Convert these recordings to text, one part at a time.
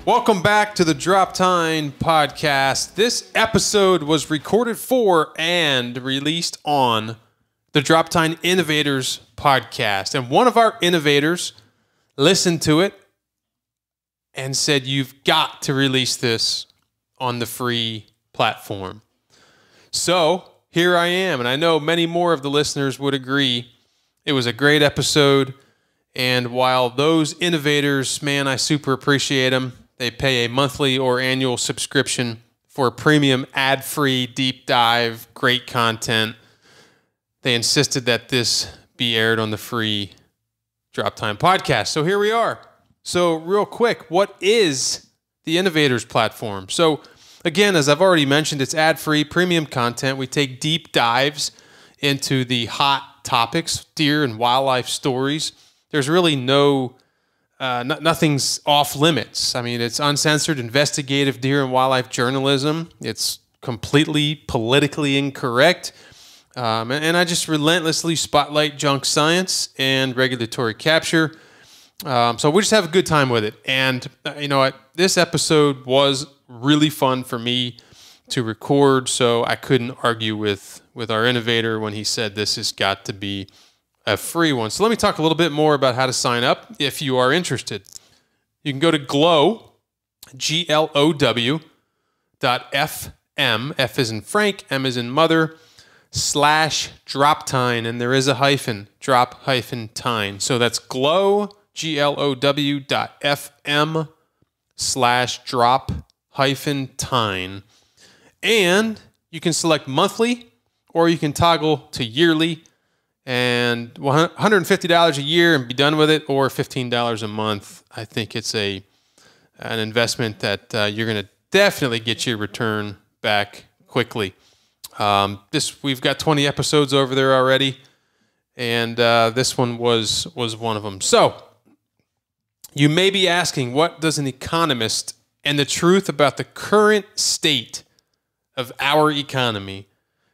Welcome back to the Drop-Tine podcast. This episode was recorded for and released on the Drop-Tine Innovators podcast. And one of our innovators listened to it and said, you've got to release this on the free platform. So here I am, and I know many more of the listeners would agree. It was a great episode, and while those innovators, man, I super appreciate them. They pay a monthly or annual subscription for a premium ad-free deep dive, great content. They insisted that this be aired on the free Drop-Tine podcast. So here we are. So real quick, what is the Innovators platform? So again, as I've already mentioned, it's ad-free, premium content. We take deep dives into the hot topics, deer and wildlife stories. There's really nothing's off limits. I mean, it's uncensored, investigative deer and wildlife journalism. It's completely politically incorrect. And I just relentlessly spotlight junk science and regulatory capture. So we just have a good time with it. And you know what? This episode was really fun for me to record, so I couldn't argue with our innovator when he said this has got to be a free one. So let me talk a little bit more about how to sign up if you are interested. You can go to glow, GLOW.FM, F as in Frank, M as in mother, /Drop-Tine, and there is a hyphen, drop-tine. So that's glow, GLOW.FM /drop-tine. And you can select monthly or you can toggle to yearly, and $150 a year and be done with it, or $15 a month. I think it's an investment that you're going to definitely get your return back quickly. We've got 20 episodes over there already, and this one was one of them. So you may be asking, what does an economist and the truth about the current state of our economy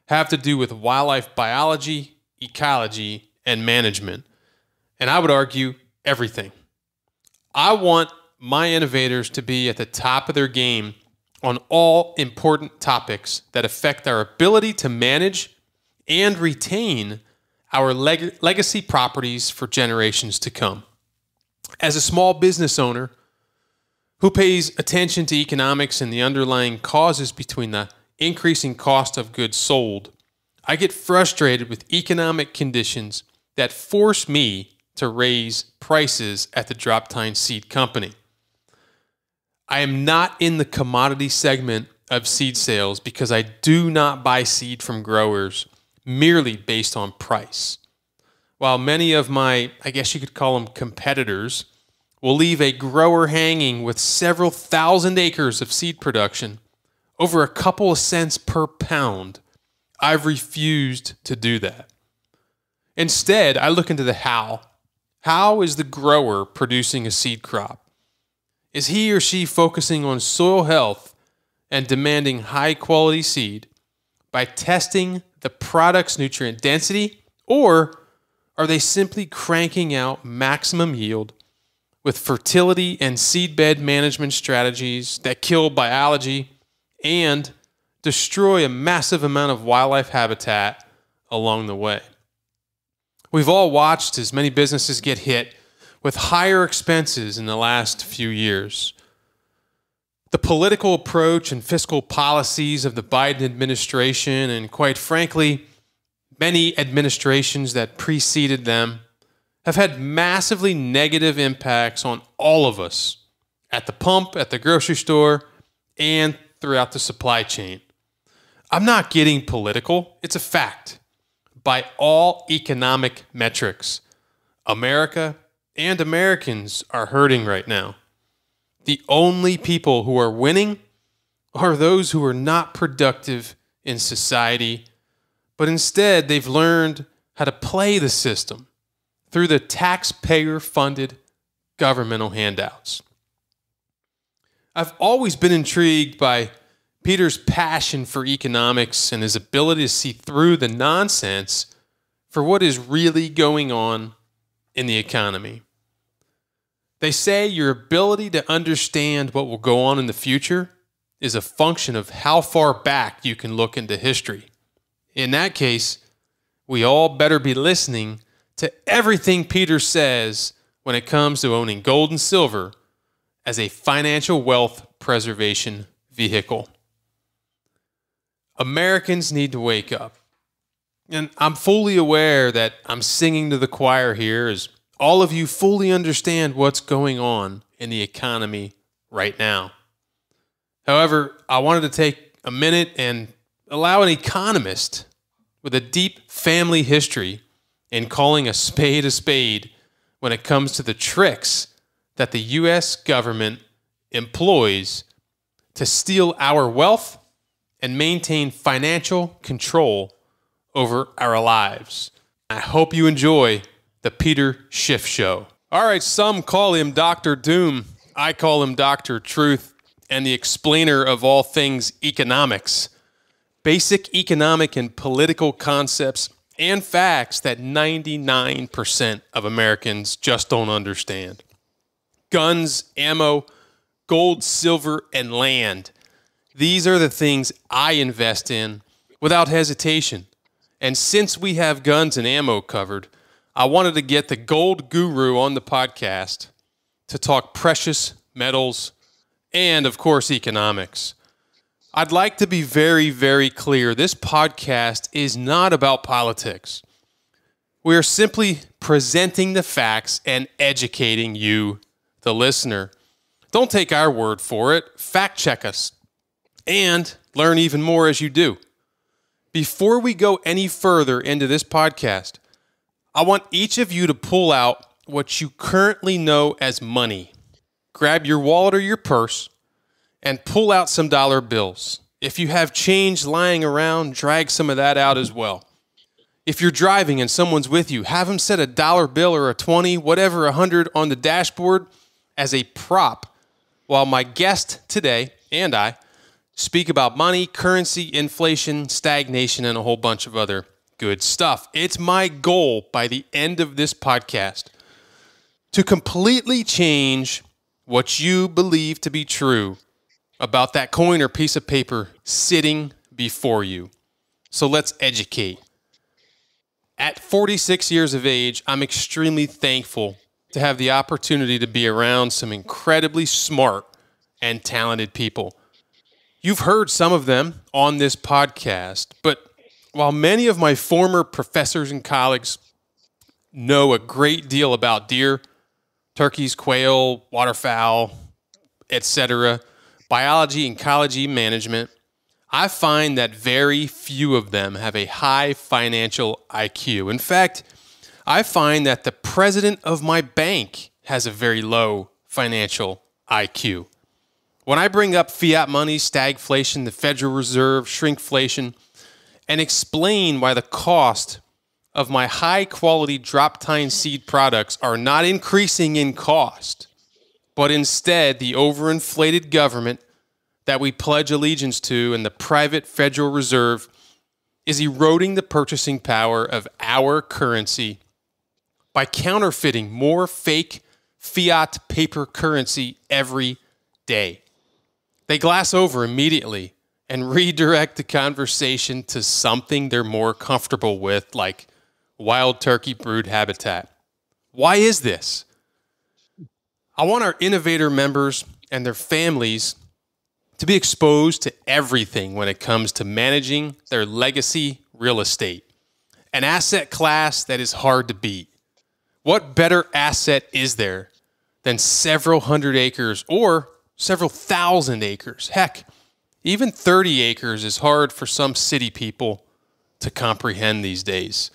have to do with wildlife biology, ecology, and management? And I would argue everything. I want my innovators to be at the top of their game on all important topics that affect our ability to manage and retain our legacy properties for generations to come. As a small business owner who pays attention to economics and the underlying causes between the increasing cost of goods sold, I get frustrated with economic conditions that force me to raise prices at the Drop-Tine Seed Company. I am not in the commodity segment of seed sales because I do not buy seed from growers merely based on price. While many of my, I guess you could call them competitors, will leave a grower hanging with several thousand acres of seed production over a couple of cents per pound, I've refused to do that. Instead, I look into the how. How is the grower producing a seed crop? Is he or she focusing on soil health and demanding high-quality seed by testing the product's nutrient density, or are they simply cranking out maximum yield with fertility and seedbed management strategies that kill biology and destroy a massive amount of wildlife habitat along the way? We've all watched as many businesses get hit with higher expenses in the last few years. The political approach and fiscal policies of the Biden administration, and quite frankly, many administrations that preceded them, have had massively negative impacts on all of us at the pump, at the grocery store, and throughout the supply chain. I'm not getting political. It's a fact. By all economic metrics, America and Americans are hurting right now. The only people who are winning are those who are not productive in society, but instead they've learned how to play the system through the taxpayer-funded governmental handouts. I've always been intrigued by Peter's passion for economics and his ability to see through the nonsense for what is really going on in the economy. They say your ability to understand what will go on in the future is a function of how far back you can look into history. In that case, we all better be listening to everything Peter says when it comes to owning gold and silver as a financial wealth preservation vehicle. Americans need to wake up. And I'm fully aware that I'm singing to the choir here as all of you fully understand what's going on in the economy right now. However, I wanted to take a minute and allow an economist with a deep family history in calling a spade when it comes to the tricks that the U.S. government employs to steal our wealth and maintain financial control over our lives. I hope you enjoy the Peter Schiff Show. All right, some call him Dr. Doom. I call him Dr. Truth and the explainer of all things economics. Basic economic and political concepts and facts that 99% of Americans just don't understand. Guns, ammo, gold, silver, and land. These are the things I invest in without hesitation. And since we have guns and ammo covered, I wanted to get the gold guru on the podcast to talk precious metals and, of course, economics. I'd like to be very, very clear. This podcast is not about politics. We are simply presenting the facts and educating you, the listener. Don't take our word for it. Fact check us and learn even more as you do. Before we go any further into this podcast, I want each of you to pull out what you currently know as money. Grab your wallet or your purse and pull out some dollar bills. If you have change lying around, drag some of that out as well. If you're driving and someone's with you, have them set a dollar bill or a 20, whatever, 100 on the dashboard as a prop while my guest today and I speak about money, currency, inflation, stagnation, and a whole bunch of other good stuff. It's my goal by the end of this podcast to completely change what you believe to be true about that coin or piece of paper sitting before you. So let's educate. At 46 years of age, I'm extremely thankful to have the opportunity to be around some incredibly smart and talented people. You've heard some of them on this podcast, but while many of my former professors and colleagues know a great deal about deer, turkeys, quail, waterfowl, etc., biology, ecology, management, I find that very few of them have a high financial IQ. In fact, I find that the president of my bank has a very low financial IQ. When I bring up fiat money, stagflation, the Federal Reserve, shrinkflation, and explain why the cost of my high-quality Drop-Tine seed products are not increasing in cost, but instead the overinflated government that we pledge allegiance to and the private Federal Reserve is eroding the purchasing power of our currency by counterfeiting more fake fiat paper currency every day. They glass over immediately and redirect the conversation to something they're more comfortable with, like wild turkey brood habitat. Why is this? I want our innovator members and their families to be exposed to everything when it comes to managing their legacy real estate, an asset class that is hard to beat. What better asset is there than several hundred acres or several thousand acres? Heck, even 30 acres is hard for some city people to comprehend these days.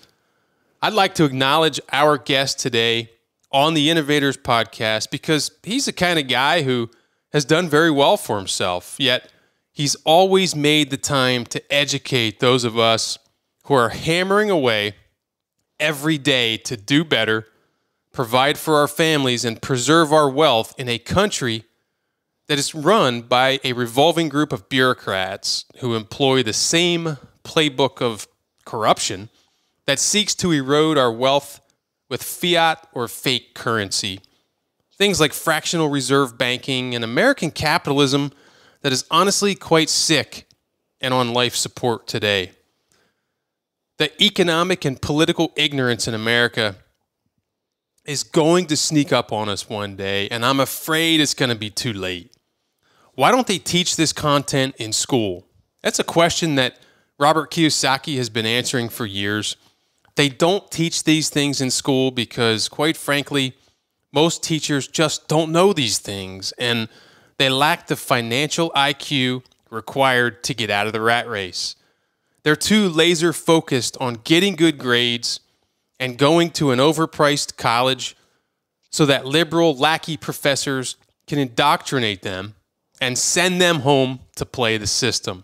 I'd like to acknowledge our guest today on the Innovators podcast because he's the kind of guy who has done very well for himself, yet he's always made the time to educate those of us who are hammering away every day to do better, provide for our families, and preserve our wealth in a country that is run by a revolving group of bureaucrats who employ the same playbook of corruption that seeks to erode our wealth with fiat or fake currency. Things like fractional reserve banking and American capitalism that is honestly quite sick and on life support today. The economic and political ignorance in America is going to sneak up on us one day, and I'm afraid it's going to be too late. Why don't they teach this content in school? That's a question that Robert Kiyosaki has been answering for years. They don't teach these things in school because, quite frankly, most teachers just don't know these things, and they lack the financial IQ required to get out of the rat race. They're too laser focused on getting good grades and going to an overpriced college so that liberal lackey professors can indoctrinate them and send them home to play the system.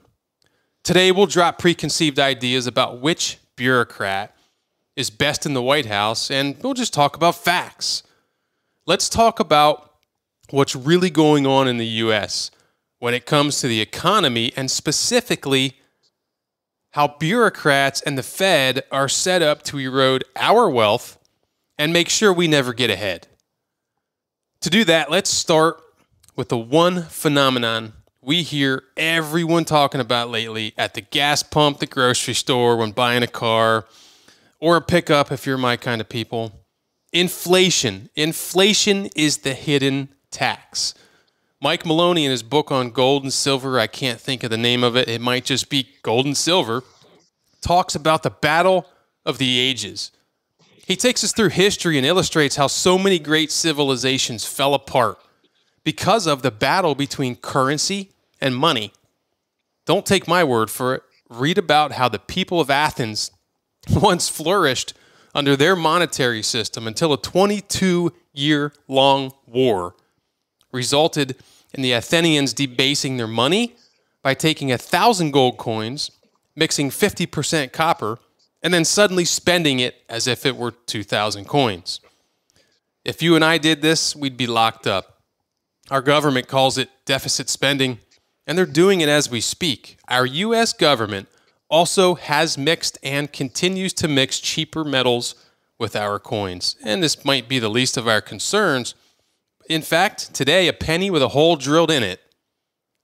Today, we'll drop preconceived ideas about which bureaucrat is best in the White House, and we'll just talk about facts. Let's talk about what's really going on in the U.S. when it comes to the economy, and specifically how bureaucrats and the Fed are set up to erode our wealth and make sure we never get ahead. To do that, let's start with the one phenomenon we hear everyone talking about lately at the gas pump, the grocery store, when buying a car, or a pickup if you're my kind of people. Inflation. Inflation is the hidden tax. Mike Maloney, in his book on gold and silver, I can't think of the name of it, it might just be Gold and Silver, talks about the battle of the ages. He takes us through history and illustrates how so many great civilizations fell apart because of the battle between currency and money. Don't take my word for it. Read about how the people of Athens once flourished under their monetary system until a 22-year-long war resulted in the Athenians debasing their money by taking 1,000 gold coins, mixing 50% copper, and then suddenly spending it as if it were 2,000 coins. If you and I did this, we'd be locked up. Our government calls it deficit spending, and they're doing it as we speak. Our U.S. government also has mixed and continues to mix cheaper metals with our coins. And this might be the least of our concerns. In fact, today, a penny with a hole drilled in it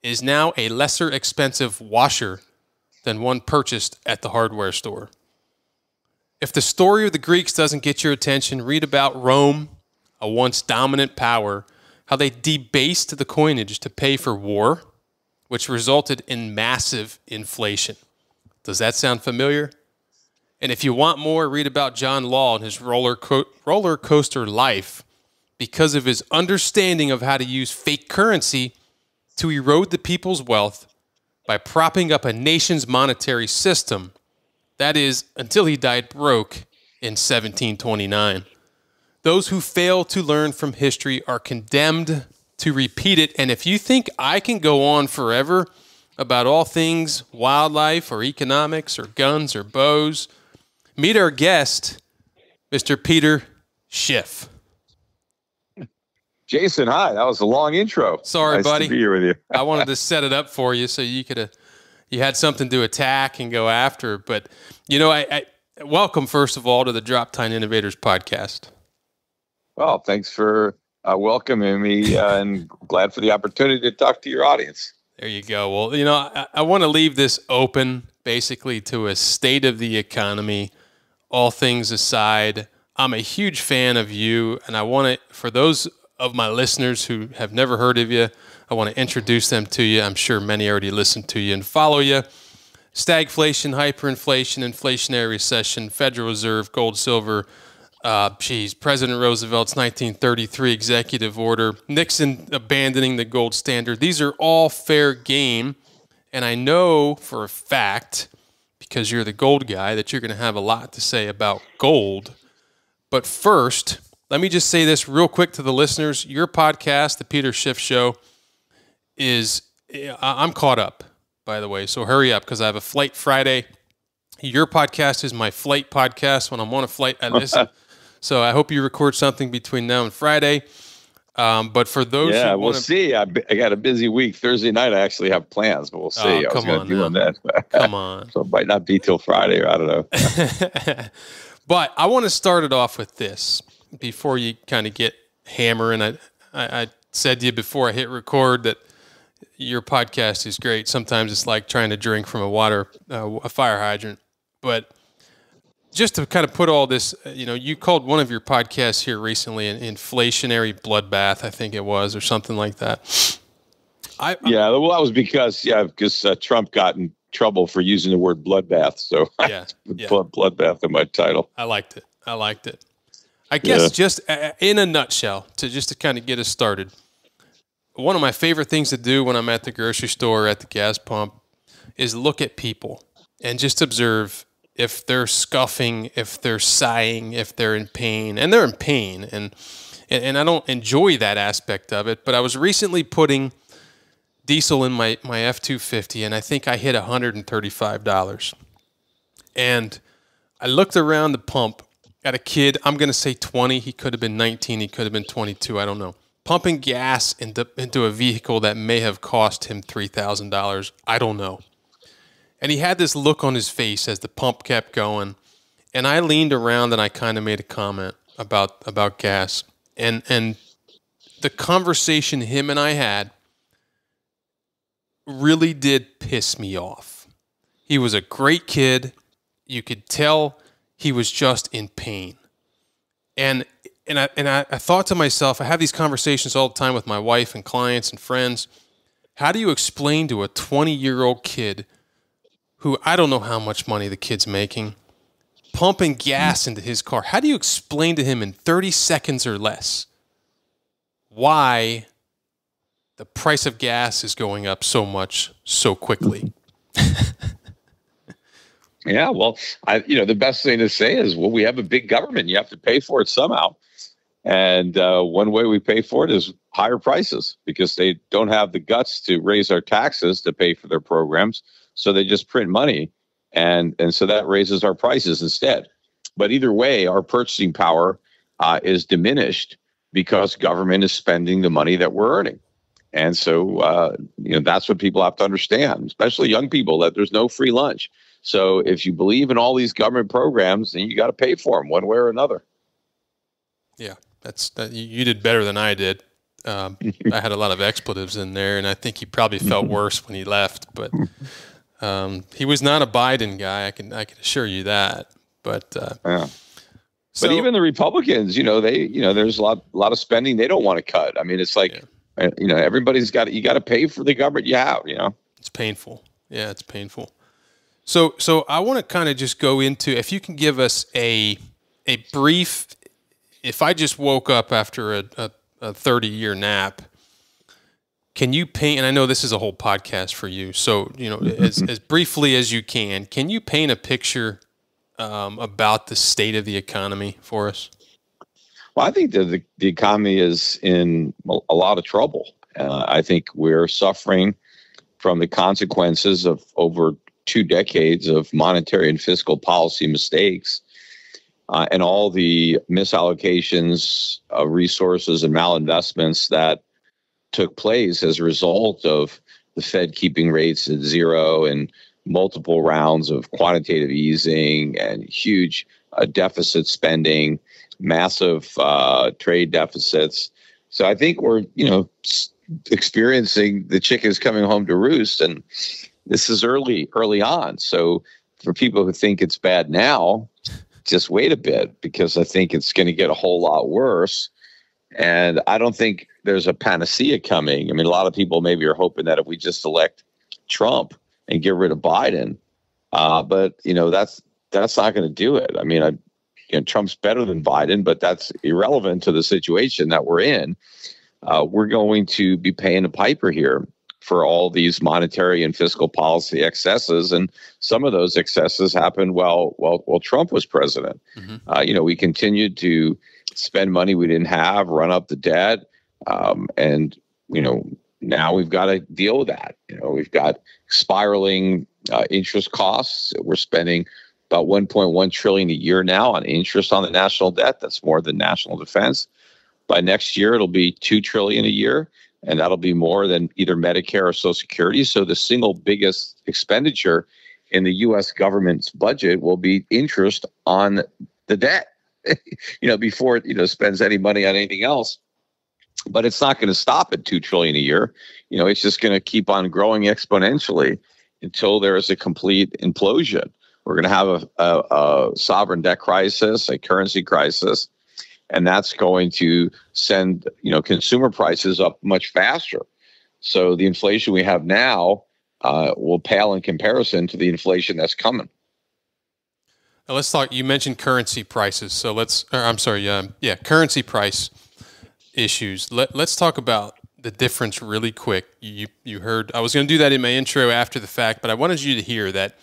is now a lesser expensive washer than one purchased at the hardware store. If the story of the Greeks doesn't get your attention, read about Rome, a once dominant power, how they debased the coinage to pay for war, which resulted in massive inflation. Does that sound familiar? And if you want more, read about John Law and his roller coaster life because of his understanding of how to use fake currency to erode the people's wealth by propping up a nation's monetary system. That is, until he died broke in 1729. Those who fail to learn from history are condemned to repeat it. And if you think I can go on forever about all things wildlife or economics or guns or bows, meet our guest, Mr. Peter Schiff. Jason, hi. That was a long intro. Sorry, nice buddy. To be here with you. I wanted to set it up for you so you had something to attack and go after. But, you know, I welcome, first of all, to the Drop-Tine Innovators podcast. Well, thanks for welcoming me and glad for the opportunity to talk to your audience. There you go. Well, you know, I want to leave this open basically to a state of the economy, all things aside. I'm a huge fan of you, and I want to, for those of my listeners who have never heard of you, I want to introduce them to you. I'm sure many already listen to you and follow you. Stagflation, hyperinflation, inflationary recession, Federal Reserve, gold, silver, President Roosevelt's 1933 executive order, Nixon abandoning the gold standard. These are all fair game. And I know for a fact, because you're the gold guy, that you're going to have a lot to say about gold. But first, let me just say this real quick to the listeners. Your podcast, The Peter Schiff Show, I'm caught up, by the way. So hurry up, because I have a flight Friday. Your podcast is my flight podcast. When I'm on a flight, I listen. So I hope you record something between now and Friday. But for those who we'll see. I got a busy week. Thursday night, I actually have plans, but we'll see. I was going to do on that. Come on. So it might not be till Friday, or I don't know. But I want to start it off with this before you kind of get hammering. I said to you before I hit record that your podcast is great. Sometimes it's like trying to drink from a fire hydrant. But just to kind of put all this, you called one of your podcasts here recently an inflationary bloodbath, I think it was, or something like that. Well, that was because Trump got in trouble for using the word bloodbath. So I put bloodbath in my title. I liked it. I guess just in a nutshell, to kind of get us started, one of my favorite things to do when I'm at the grocery store or at the gas pump is look at people and just observe if they're scuffing, if they're sighing, if they're in pain. And they're in pain. And I don't enjoy that aspect of it. But I was recently putting diesel in my F-250, and I think I hit $135. And I looked around the pump at a kid, I'm going to say 20. He could have been 19. He could have been 22. I don't know. Pumping gas into a vehicle that may have cost him $3,000. I don't know. And he had this look on his face as the pump kept going. And I leaned around and I kind of made a comment about gas. And the conversation him and I had really did piss me off. He was a great kid. You could tell he was just in pain. And I thought to myself, I have these conversations all the time with my wife and clients and friends. How do you explain to a 20-year-old kid who I don't know how much money the kid's making, pumping gas into his car? How do you explain to him in 30 seconds or less why the price of gas is going up so much so quickly? Yeah, well, the best thing to say is, well, we have a big government. You have to pay for it somehow. And one way we pay for it is higher prices, because they don't have the guts to raise our taxes to pay for their programs. So they just print money. And so that raises our prices instead. But either way, our purchasing power is diminished because government is spending the money that we're earning. And so, that's what people have to understand, especially young people, that there's no free lunch. So if you believe in all these government programs, then you got to pay for them one way or another. Yeah, you did better than I did. I had a lot of expletives in there, and I think he probably felt worse when he left. But he was not a Biden guy. I can assure you that. But but even the Republicans, there's a lot of spending they don't want to cut. I mean, it's like everybody's you got to pay for the government you have. It's painful. Yeah, it's painful. So I want to kind of just go into, if you can give us a brief, if I just woke up after a 30-year nap, can you paint, and I know this is a whole podcast for you, so, as briefly as you can you paint a picture about the state of the economy for us? Well, I think that the economy is in a lot of trouble. I think we're suffering from the consequences of over 2 decades of monetary and fiscal policy mistakes, and all the misallocations of resources and malinvestments that took place as a result of the Fed keeping rates at zero and multiple rounds of quantitative easing and huge deficit spending, massive trade deficits. So I think we're, experiencing the chickens coming home to roost, and this is early on. So for people who think it's bad now, just wait a bit, because I think it's going to get a whole lot worse. And I don't think there's a panacea coming. I mean, a lot of people maybe are hoping that if we just elect Trump and get rid of Biden, but that's not going to do it. I mean, Trump's better than Biden, but that's irrelevant to the situation that we're in. We're going to be paying a piper here for all these monetary and fiscal policy excesses, and some of those excesses happened while Trump was president. Mm-hmm. We continued to spend money we didn't have, run up the debt, and now we've got to deal with that. We've got spiraling interest costs. We're spending about $1.1 trillion a year now on interest on the national debt. That's more than national defense. By next year, it'll be $2 trillion a year, and that'll be more than either Medicare or Social Security. So the single biggest expenditure in the U.S. government's budget will be interest on the debt, before it, spends any money on anything else. but it's not going to stop at 2 trillion a year. It's just going to keep on growing exponentially until there is a complete implosion. We're going to have a sovereign debt crisis, a currency crisis, and that's going to send consumer prices up much faster. So the inflation we have now will pale in comparison to the inflation that's coming. Now let's talk. You mentioned currency prices, so currency price issues. Let's talk about the difference really quick. You heard I was going to do that in my intro after the fact, but I wanted you to hear that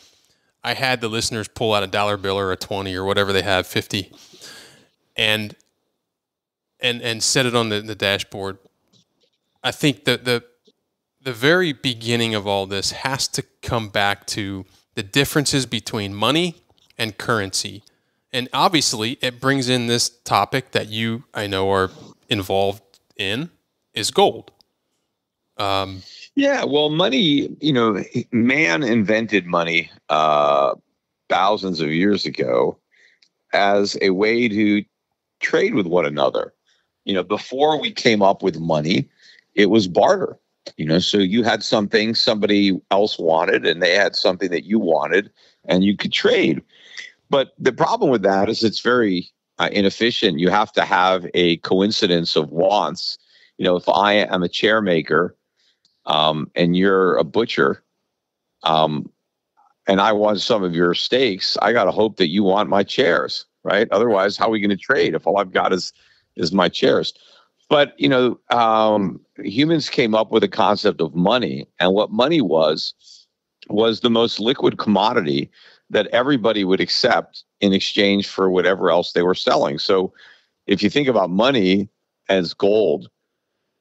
I had the listeners pull out a dollar bill or a 20 or whatever they have, 50, and set it on the dashboard. I think that the very beginning of all this has to come back to the differences between money and currency. And obviously it brings in this topic that I know are involved in, is gold. Yeah, well, money, man invented money thousands of years ago as a way to trade with one another. Before we came up with money, it was barter. So you had something somebody else wanted, and they had something that you wanted, and you could trade. But the problem with that is it's very inefficient. You have to have a coincidence of wants. If I am a chair maker, and you're a butcher, and I want some of your steaks, I got to hope that you want my chairs, right? Otherwise, how are we going to trade if all I've got is my chairs? But, humans came up with a concept of money, and what money was the most liquid commodity that everybody would accept in exchange for whatever else they were selling. So if you think about money as gold,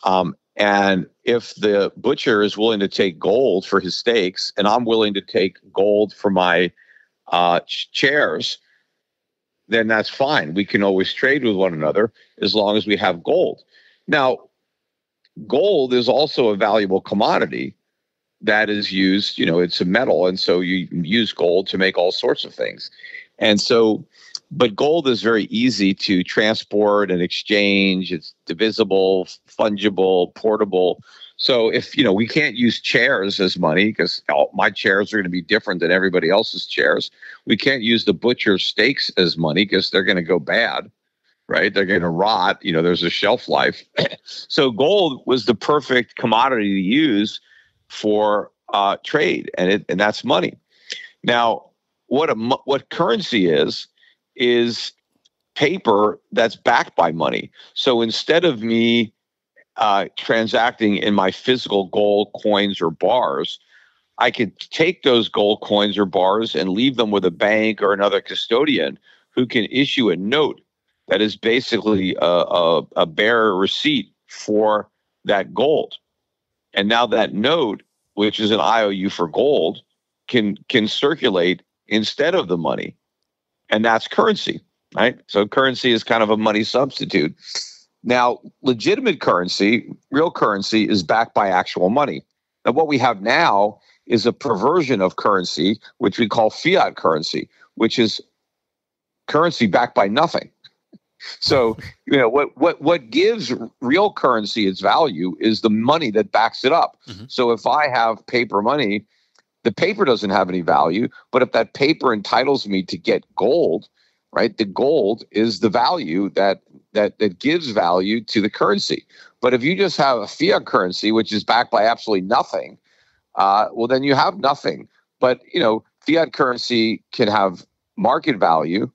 and if the butcher is willing to take gold for his steaks, and I'm willing to take gold for my chairs, then that's fine. We can always trade with one another as long as we have gold. Now, gold is also a valuable commodity that is used, it's a metal, and so you use gold to make all sorts of things. And so, but gold is very easy to transport and exchange. It's divisible, fungible, portable. So if, we can't use chairs as money because my chairs are going to be different than everybody else's chairs. We can't use the butcher's steaks as money because they're going to go bad, right? They're going to rot. There's a shelf life. So gold was the perfect commodity to use for trade, and that's money. Now, what currency is paper that's backed by money. So instead of me transacting in my physical gold coins or bars, I could take those gold coins or bars and leave them with a bank or another custodian who can issue a note that is basically a bare receipt for that gold. And now that note, which is an IOU for gold, can circulate instead of the money. And that's currency, right? So currency is kind of a money substitute. Now, legitimate currency, real currency, is backed by actual money. Now, what we have now is a perversion of currency, which we call fiat currency, which is currency backed by nothing. So, what gives real currency its value is the money that backs it up. Mm-hmm. So if I have paper money, the paper doesn't have any value, but if that paper entitles me to get gold, right, the gold is the value that gives value to the currency. But if you just have a fiat currency, which is backed by absolutely nothing, well, then you have nothing. But, fiat currency can have market value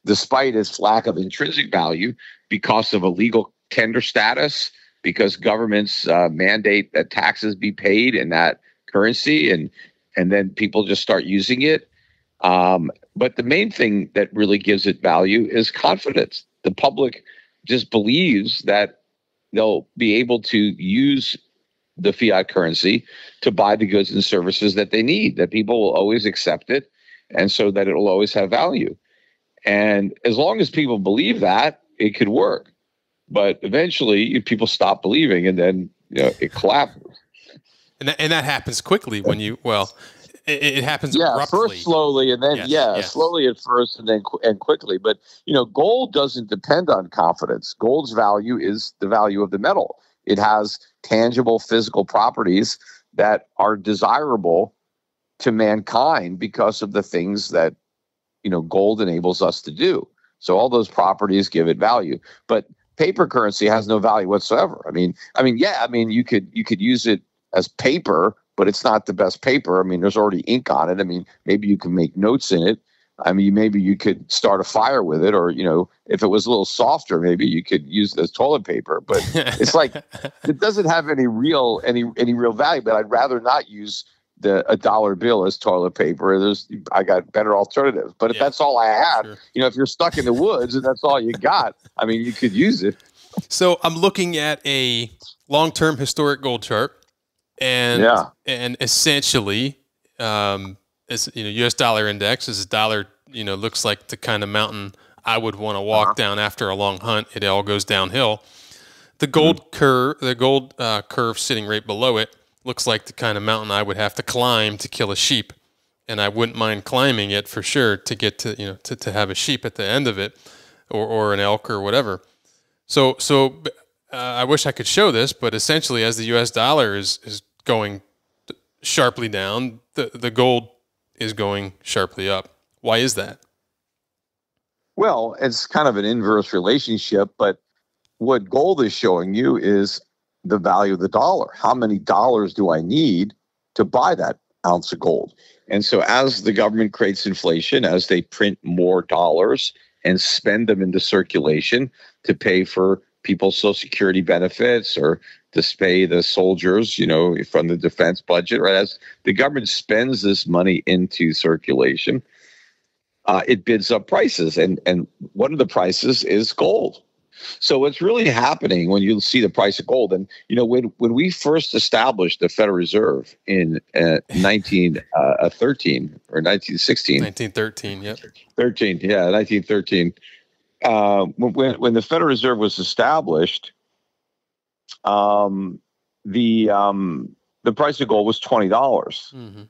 despite its lack of intrinsic value because of a legal tender status, because governments mandate that taxes be paid in that currency, and then people just start using it. But the main thing that really gives it value is confidence. The public just believes that they'll be able to use the fiat currency to buy the goods and services that they need, that people will always accept it, and so that it will always have value. And as long as people believe that, it could work. But eventually, people stop believing, and then it collapses. And that happens quickly when it happens Yeah, abruptly. first slowly, and then Yes. slowly at first, and then and quickly. But gold doesn't depend on confidence. Gold's value is the value of the metal. It has tangible physical properties that are desirable to mankind because of the things that gold enables us to do. So all those properties give it value. But paper currency has no value whatsoever. You could use it as paper, but it's not the best paper. I mean, there's already ink on it. I mean, maybe you can make notes in it. I mean, maybe you could start a fire with it, or if it was a little softer, maybe you could use it as toilet paper. But it's like it doesn't have any real value. But I'd rather not use a dollar bill as toilet paper. I got better alternatives. But if that's all I had, sure. If you're stuck in the woods and that's all you got, I mean, you could use it. So I'm looking at a long-term historic gold chart, and essentially, as U.S. dollar index is a dollar. Looks like the kind of mountain I would want to walk down after a long hunt. It all goes downhill. The gold curve sitting right below it looks like the kind of mountain I would have to climb to kill a sheep, and I wouldn't mind climbing it for sure to get to to have a sheep at the end of it, or an elk or whatever. So I wish I could show this, but essentially, as the U.S. dollar is going sharply down, the gold is going sharply up. Why is that? Well, it's kind of an inverse relationship, but what gold is showing you is the value of the dollar. How many dollars do I need to buy that ounce of gold? And so as the government creates inflation, as they print more dollars and spend them into circulation to pay for people's Social Security benefits or to pay the soldiers, from the defense budget, right? As the government spends this money into circulation, it bids up prices. And one of the prices is gold. So what's really happening when you see the price of gold, and when we first established the Federal Reserve in 1913 or 1916, 1913, yep, 1913. When the Federal Reserve was established, the price of gold was $20, mm-hmm.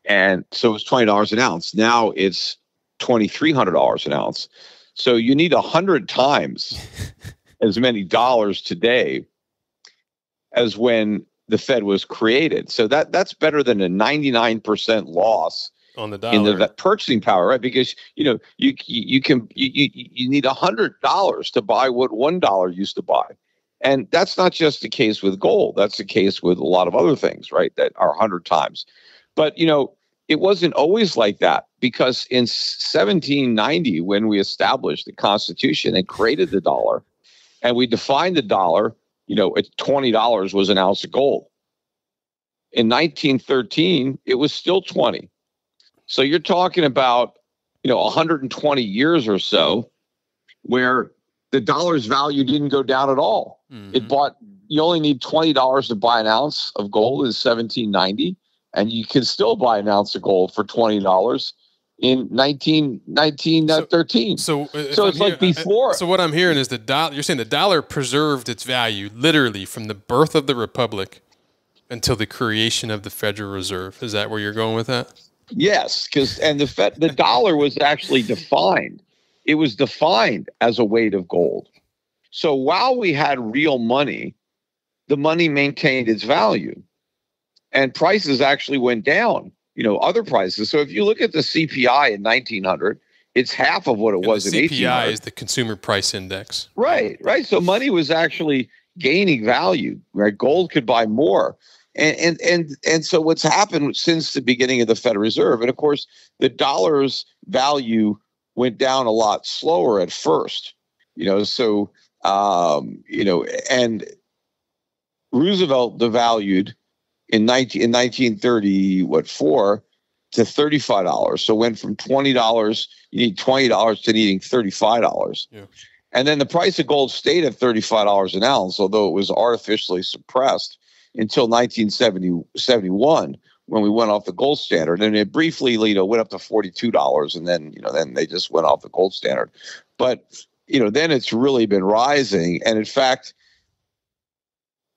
and so it was $20 an ounce. Now it's $2,300 an ounce. So you need 100 times as many dollars today as when the Fed was created. So that's better than a 99% loss on the dollar in the purchasing power, right? Because you need $100 to buy what $1 used to buy, and that's not just the case with gold. That's the case with a lot of other things, right? That are 100 times, but it wasn't always like that, because in 1790, when we established the Constitution and created the dollar, and we defined the dollar, at $20 was an ounce of gold. In 1913, it was still 20. So you're talking about, 120 years or so where the dollar's value didn't go down at all. Mm-hmm. You only need $20 to buy an ounce of gold in 1790. And you can still buy an ounce of gold for $20 in 1913. So it's like before. So what I'm hearing is you're saying the dollar preserved its value literally from the birth of the Republic until the creation of the Federal Reserve. Is that where you're going with that? Yes, and the dollar was actually defined. It was defined as a weight of gold. So while we had real money, the money maintained its value. And prices actually went down, other prices. So if you look at the CPI in 1900, it's half of what it was in 1800. CPI is the Consumer Price Index. Right. So money was actually gaining value, right? Gold could buy more. And so what's happened since the beginning of the Federal Reserve, and of course, the dollar's value went down a lot slower at first, and Roosevelt devalued in 1934 to $35. So went from $20, you need $20 to needing $35. Yeah. And then the price of gold stayed at $35 an ounce, although it was artificially suppressed until 1971 when we went off the gold standard. And it briefly, went up to $42, and then they just went off the gold standard. But, then it's really been rising. And in fact,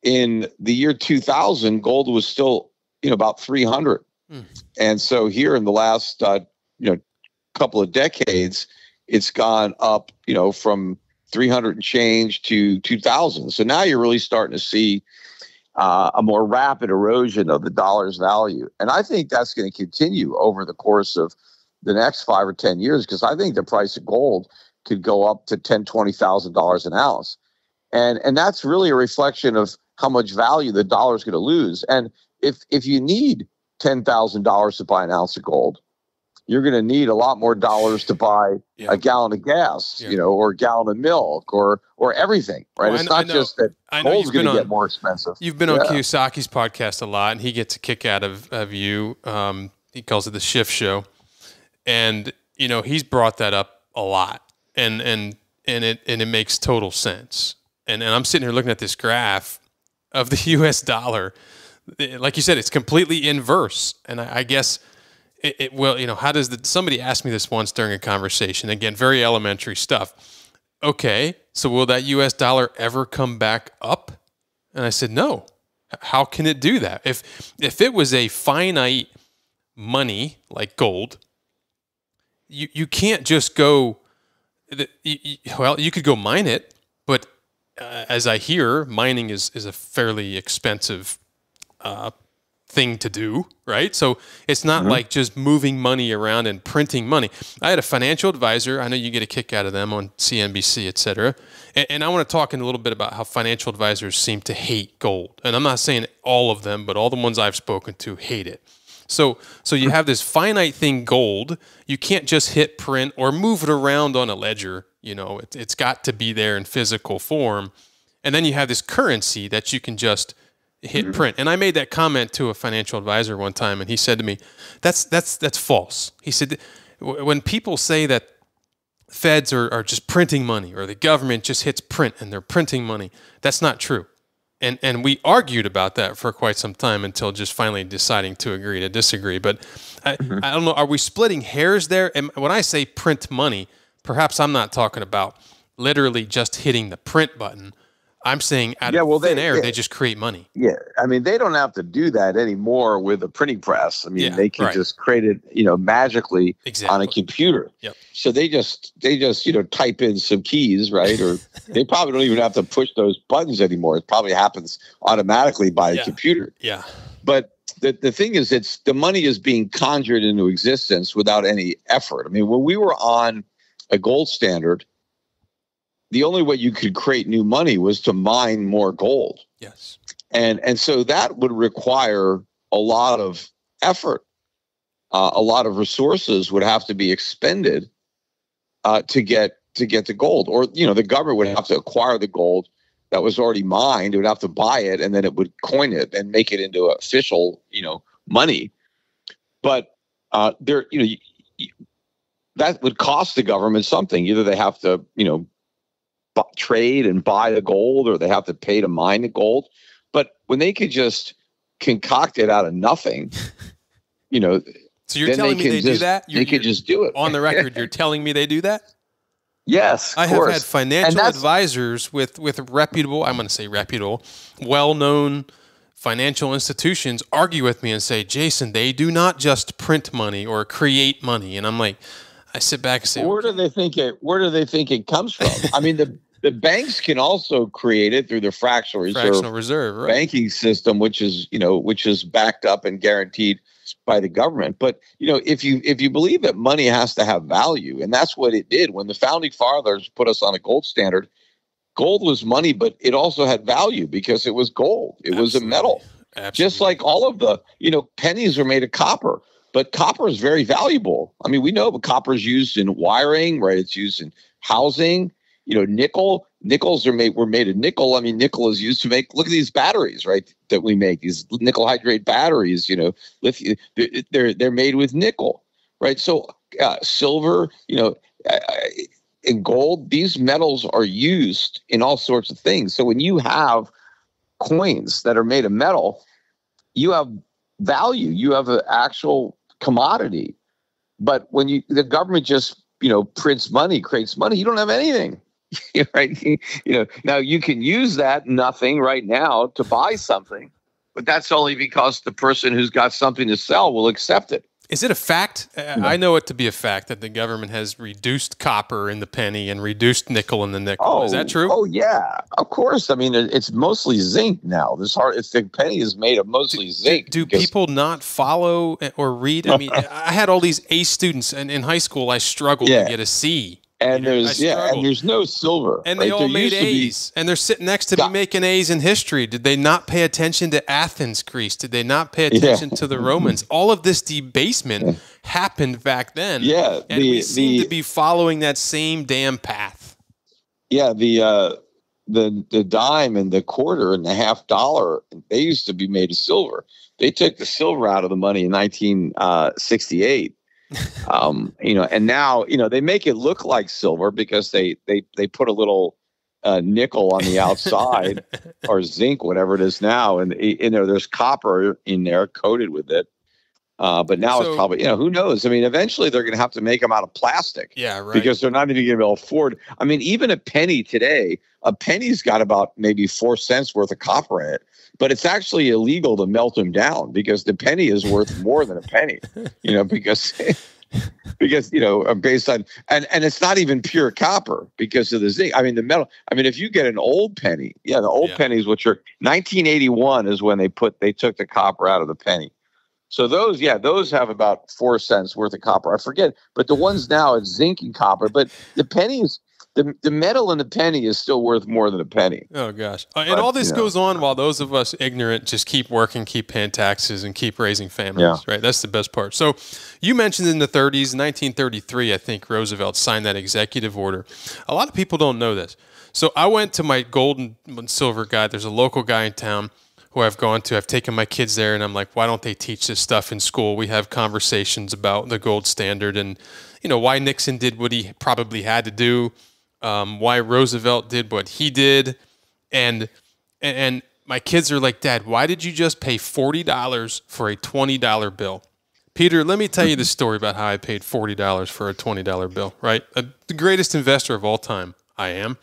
in the year 2000, gold was still, about 300. And so here in the last, couple of decades, it's gone up, from 300 and change to 2000. So now you're really starting to see a more rapid erosion of the dollar's value. And I think that's going to continue over the course of the next 5 or 10 years, because I think the price of gold could go up to $10,000, $20,000 an ounce. And that's really a reflection of how much value the dollar is going to lose. And if you need $10,000 to buy an ounce of gold, you're going to need a lot more dollars to buy a gallon of gas, or a gallon of milk, or everything, right? Well, it's not just that gold's going to get more expensive. You've been on Kiyosaki's podcast a lot, and he gets a kick out of you. He calls it the Schiff show, and he's brought that up a lot, and it makes total sense. And I'm sitting here looking at this graph of the U.S. dollar. Like you said, it's completely inverse, and I guess. How does somebody asked me this once during a conversation, again, very elementary stuff. Okay, so will that US dollar ever come back up? And I said, no. How can it do that? If it was a finite money like gold, you can't just go, you could go mine it, but as I hear, mining is a fairly expensive thing to do, right? So it's not like just moving money around and printing money. I had a financial advisor. I know you get a kick out of them on CNBC, et cetera. And I want to talk in a little bit about how financial advisors seem to hate gold. And I'm not saying all of them, but all the ones I've spoken to hate it. So you have this finite thing, gold. You can't just hit print or move it around on a ledger. It's got to be there in physical form. And then you have this currency that you can just hit print. And I made that comment to a financial advisor one time, and he said to me, that's false. He said, when people say that feds are just printing money, or the government just hits print and they're printing money, that's not true. And we argued about that for quite some time until just finally deciding to agree to disagree. But I don't know, are we splitting hairs there? And when I say print money, perhaps I'm not talking about literally just hitting the print button. I'm saying out of thin air, they just create money. Yeah. I mean, they don't have to do that anymore with a printing press. I mean, they can just create it, magically on a computer. Yep. So they just type in some keys, right? Or they probably don't even have to push those buttons anymore. It probably happens automatically by a computer. Yeah. But the thing is, the money is being conjured into existence without any effort. I mean, when we were on a gold standard, the only way you could create new money was to mine more gold. Yes. And so that would require a lot of effort. A lot of resources would have to be expended to get the gold. Or, the government would have to acquire the gold that was already mined. It would have to buy it, and then it would coin it and make it into official, money. But that would cost the government something. Either they have to, trade and buy the gold, or they have to pay to mine the gold. But when they could just concoct it out of nothing, so you're telling me they do that? They could just do it. On the record, you're telling me they do that? Yes, I have had financial advisors with reputable, I'm going to say reputable, well-known financial institutions argue with me and say, Jason, they do not just print money or create money. And I'm like, I sit back and say, where do they think it comes from? I mean, the banks can also create it through the fractional reserve right. banking system, which is backed up and guaranteed by the government. But if you believe that money has to have value, and that's what it did when the founding fathers put us on a gold standard. Gold was money, but it also had value because it was gold. It was a metal. Absolutely. Just like all of the pennies are made of copper. But copper is very valuable. I mean, we know copper is used in wiring, right? It's used in housing. Nickels were made of nickel. I mean, nickel is used to look at these batteries, right? That we make, these nickel hydrate batteries. Lithium, they're made with nickel, right? So silver, and gold, these metals are used in all sorts of things. So when you have coins that are made of metal, you have value. You have an actual commodity. But when the government just prints money, creates money, you don't have anything. Right? Now you can use that nothing right now to buy something, but that's only because the person who's got something to sell will accept it. Is it a fact? I know it to be a fact that the government has reduced copper in the penny and reduced nickel in the nickel. Oh, is that true? Oh, yeah, of course. I mean, it's mostly zinc now. The penny is made of mostly zinc. Do people not follow or read? I mean, I had all these A students, and in high school, I struggled to get a C. And there's no silver. And they all made A's. And they're sitting next to me making A's in history. Did they not pay attention to Athens, Greece? Did they not pay attention to the Romans? All of this debasement happened back then. Yeah. And we seem to be following that same damn path. Yeah, the dime and the quarter and the $half, they used to be made of silver. They took the silver out of the money in 1968. And now, they make it look like silver because they put a little nickel on the outside or zinc, whatever it is now. And, there's copper in there coated with it. But now it's probably, who knows? I mean, eventually they're going to have to make them out of plastic. Yeah, right. Because they're not even going to be able to afford. I mean, even a penny today, a penny's got about maybe 4 cents worth of copper in it. But it's actually illegal to melt them down because the penny is worth more than a penny, because based on, and it's not even pure copper because of the zinc. I mean, the metal, if you get an old penny, the old pennies, which are 1981 is when they took the copper out of the penny. So those have about 4 cents worth of copper. I forget, but the ones now it's zinc and copper, but the pennies, the metal in the penny is still worth more than a penny. Oh, gosh. And all this goes on while those of us ignorant just keep working, keep paying taxes, and keep raising families, right? That's the best part. So you mentioned in the 30s, 1933, I think Roosevelt signed that executive order. A lot of people don't know this. So I went to my gold and silver guy. There's a local guy in town who I've gone to. I've taken my kids there, and I'm like, why don't they teach this stuff in school? We have conversations about the gold standard and, why Nixon did what he probably had to do. Why Roosevelt did what he did, and my kids are like, Dad, why did you just pay $40 for a $20 bill? Peter, let me tell you the story about how I paid $40 for a $20 bill, right? The greatest investor of all time, I am.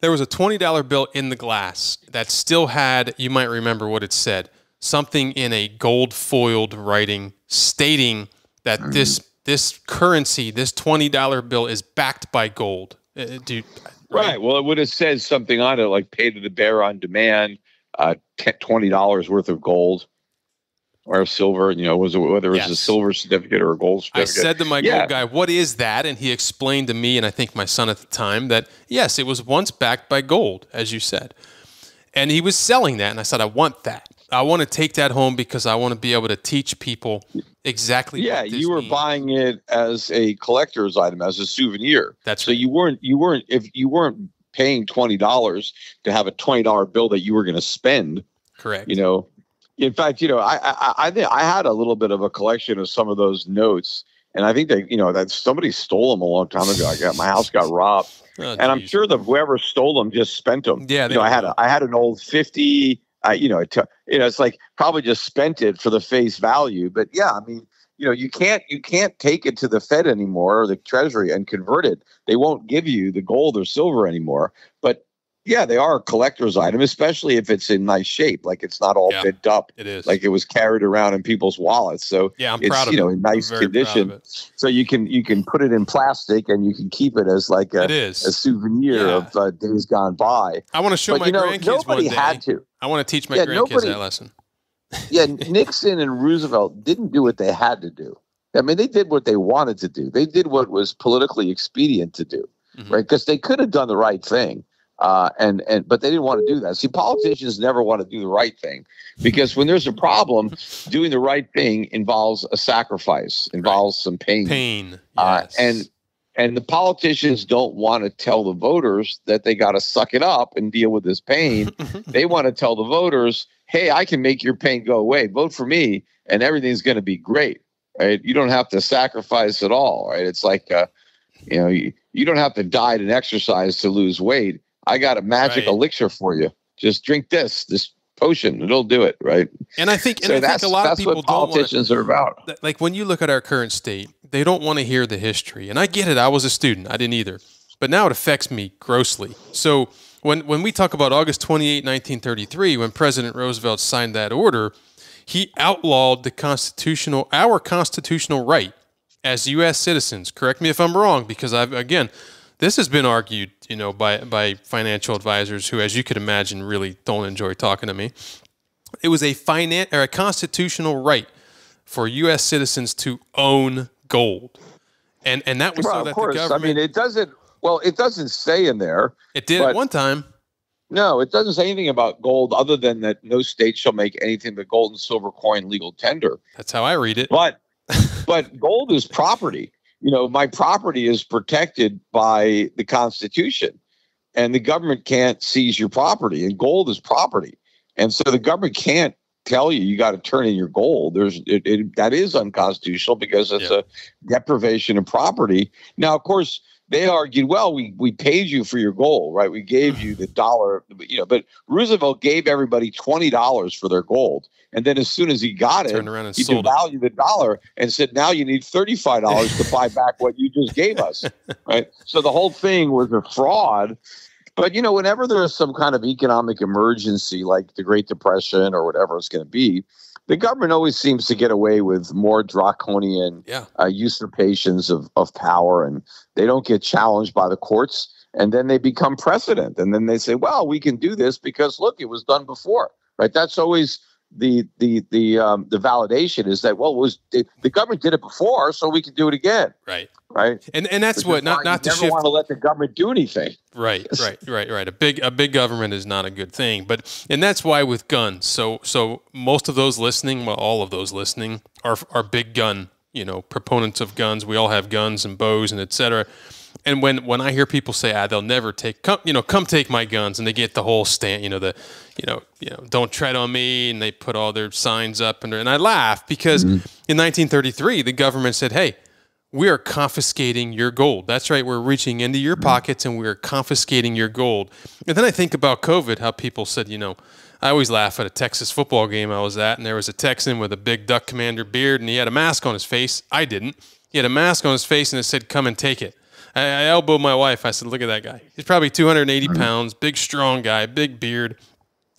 There was a $20 bill in the glass that still had, you might remember what it said, something in a gold foiled writing stating that this currency, this $20 bill is backed by gold. Right. Well, it would have said something on it like pay to the bearer on demand, $20 worth of gold or silver, whether it was a silver certificate or a gold certificate. I said to my gold guy, what is that? And he explained to me, and I think my son at the time, that yes, it was once backed by gold, as you said. And he was selling that. And I said, I want that. I want to take that home because I want to be able to teach people exactly what this you were means. Buying it as a collector's item, as a souvenir. That's so right. you weren't paying $20 to have a $20 bill that you were going to spend. Correct. In fact, I had a little bit of a collection of some of those notes, and I think that somebody stole them a long time ago. My house got robbed, and I'm sure that whoever stole them just spent them. Yeah, I had an old 50. It's like probably just spent it for the face value. But you can't take it to the Fed anymore or the Treasury and convert it. They won't give you the gold or silver anymore. But they are a collector's item, especially if it's in nice shape, like it's not all bent up. It is like it was carried around in people's wallets. So I'm it's proud of it. In nice condition. So you can put it in plastic and you can keep it as like a souvenir of days gone by. I want to show my grandkids nobody one day. had to. I want to teach my grandkids that lesson. Nixon and Roosevelt didn't do what they had to do. I mean, they did what they wanted to do. They did what was politically expedient to do, right? Because they could have done the right thing. But they didn't want to do that. See, politicians never want to do the right thing because when there's a problem, doing the right thing involves a sacrifice, involves some pain. Yes. And the politicians don't want to tell the voters that they got to suck it up and deal with this pain. They want to tell the voters, hey, I can make your pain go away. Vote for me and everything's going to be great. Right? You don't have to sacrifice at all. Right? It's like, you don't have to diet and exercise to lose weight. I got a magic elixir for you. Just drink this potion. It'll do it, right? And I think, a lot of people what politicians are about. Like when you look at our current state, they don't want to hear the history. And I get it. I was a student. I didn't either. But now it affects me grossly. So when we talk about August 28, 1933, when President Roosevelt signed that order, he outlawed our constitutional right as U.S. citizens. Correct me if I'm wrong, because this has been argued, by financial advisors who, as you could imagine, really don't enjoy talking to me. It was a constitutional right for U.S. citizens to own gold, and that was so that the government. I mean, it doesn't say in there. It did at one time. No, it doesn't say anything about gold other than that no state shall make anything but gold and silver coin legal tender. That's how I read it. But gold is property. My property is protected by the Constitution, and the government can't seize your property, and gold is property. And so the government can't tell you got to turn in your gold. That is unconstitutional because it's a deprivation of property. Now, of course, they argued, well, we paid you for your gold, right? We gave you the dollar, but Roosevelt gave everybody $20 for their gold. And then as soon as he got it, he devalued the dollar and said, now you need $35 to buy back what you just gave us, right? So the whole thing was a fraud. But, whenever there is some kind of economic emergency like the Great Depression or whatever it's going to be, the government always seems to get away with more draconian usurpations of power, and they don't get challenged by the courts, and then they become precedent. And then they say, well, we can do this because, look, it was done before, right? That's always the validation is that, well, the government did it before, so we can do it again. Right. Right. And that's what not to shift. Never want to let the government do anything. Right. A big government is not a good thing. And that's why with guns. So most of those listening, well, all of those listening are big gun, proponents of guns. We all have guns and bows and et cetera. And when I hear people say, they'll never come take my guns, and they get the whole stand, don't tread on me, and they put all their signs up, and I laugh because in 1933 the government said, hey, we are confiscating your gold. That's right. We're reaching into your pockets and we are confiscating your gold. And then I think about COVID, how people said, I always laugh at a Texas football game I was at, and there was a Texan with a big Duck Commander beard, and he had a mask on his face. I didn't. He had a mask on his face, and it said, come and take it. I elbowed my wife. I said, look at that guy. He's probably 280 pounds, big, strong guy, big beard,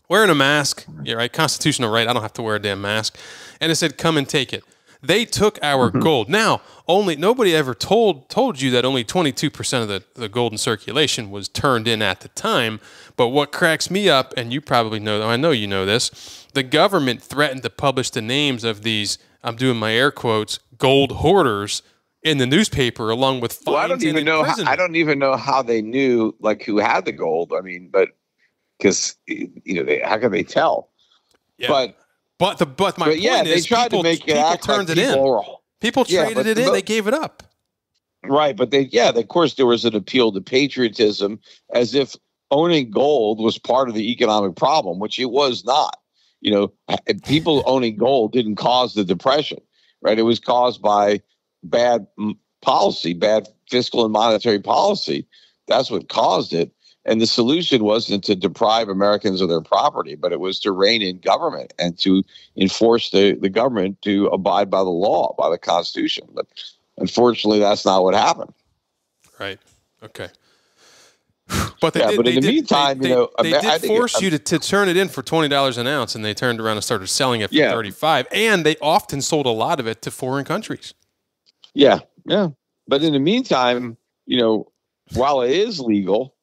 wearing a mask. Yeah, right. Constitutional right. I don't have to wear a damn mask. And it said, come and take it. They took our gold. Now, nobody ever told you that only 22% of the gold in circulation was turned in at the time. But what cracks me up, and you probably know, I know you know this, the government threatened to publish the names of these, I'm doing my air quotes, gold hoarders in the newspaper, along with fines. Well, I don't even know how they knew who had the gold. I mean, but because how can they tell? Yeah. But my point is, people turned it in. People traded it in. They gave it up. Right, but of course, there was an appeal to patriotism, as if owning gold was part of the economic problem, which it was not. People owning gold didn't cause the Depression, right? It was caused by bad policy, bad fiscal and monetary policy. That's what caused it. And the solution wasn't to deprive Americans of their property, but it was to rein in government and to enforce the government to abide by the law, by the Constitution. But unfortunately, that's not what happened. Right. Okay. But in the meantime, they did force you to turn it in for $20 an ounce, and they turned around and started selling it for $35. And they often sold a lot of it to foreign countries. Yeah. But in the meantime, while it is legal,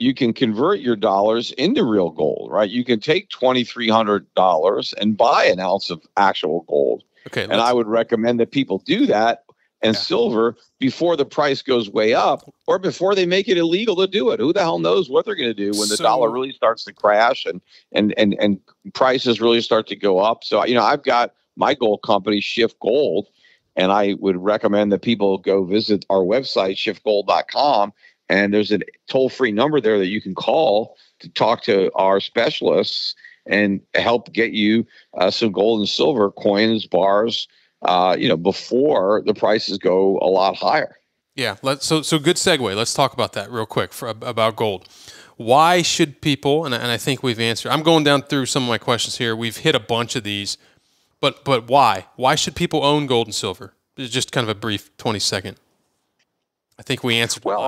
you can convert your dollars into real gold, right? You can take $2,300 and buy an ounce of actual gold. Okay, and I would recommend that people do that and silver before the price goes way up, or before they make it illegal to do it. Who the hell knows what they're going to do when the dollar really starts to crash and prices really start to go up. So, I've got my gold company, Schiff Gold, and I would recommend that people go visit our website, schiffgold.com. And there's a toll-free number there that you can call to talk to our specialists and help get you some gold and silver coins, bars, before the prices go a lot higher. Yeah. So good segue. Let's talk about that real quick about gold. Why should people, and I think we've answered, I'm going down through some of my questions here. We've hit a bunch of these, but why? Why should people own gold and silver? Just kind of a brief 20-second. I think we answered. Well,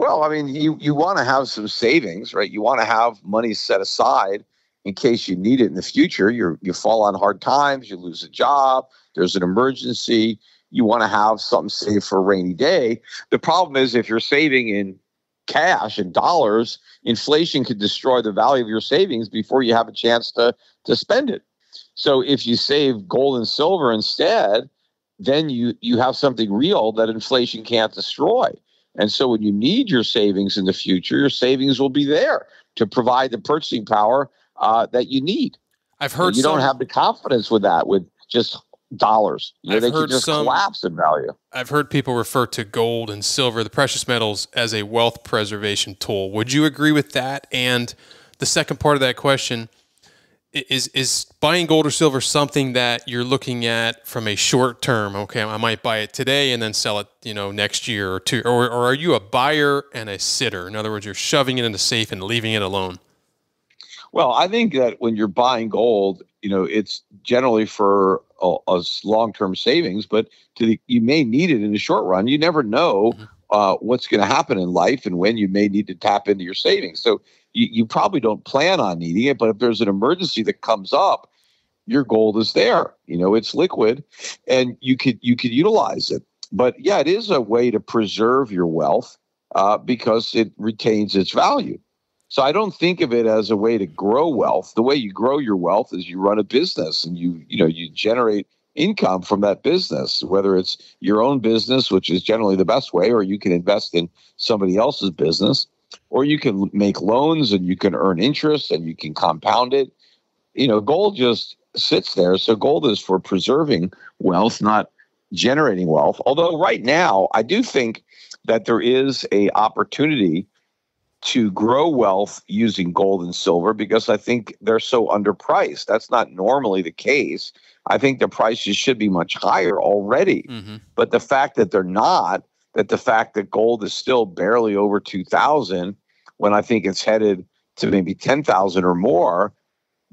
Well, I mean, you want to have some savings, right? You want to have money set aside in case you need it in the future. You fall on hard times, you lose a job, there's an emergency. You want to have something saved for a rainy day. The problem is if you're saving in cash and dollars, inflation could destroy the value of your savings before you have a chance to spend it. So if you save gold and silver instead, then you have something real that inflation can't destroy. And so when you need your savings in the future, your savings will be there to provide the purchasing power that you need. I've heard you don't have the confidence with that, with just dollars. They could just collapse in value. I've heard people refer to gold and silver, the precious metals, as a wealth preservation tool. Would you agree with that? And the second part of that question, is buying gold or silver something that you're looking at from a short term? Okay, I might buy it today and then sell it, next year or two. Or are you a buyer and a sitter? In other words, you're shoving it in the safe and leaving it alone. Well, I think that when you're buying gold, it's generally for a long-term savings, but you may need it in the short run. You never know what's going to happen in life and when you may need to tap into your savings. So you probably don't plan on needing it, but if there's an emergency that comes up, your gold is there. It's liquid, and you could utilize it. But yeah, it is a way to preserve your wealth because it retains its value. So I don't think of it as a way to grow wealth. The way you grow your wealth is you run a business and you generate income from that business, whether it's your own business, which is generally the best way, or you can invest in somebody else's business, or you can make loans and you can earn interest and you can compound it. Gold just sits there. So gold is for preserving wealth, not generating wealth. Although right now, I do think that there is a opportunity to grow wealth using gold and silver because I think they're so underpriced. That's not normally the case. I think the prices should be much higher already. Mm-hmm. But the fact that they're not, the fact that gold is still barely over 2,000 when I think it's headed to maybe 10,000 or more,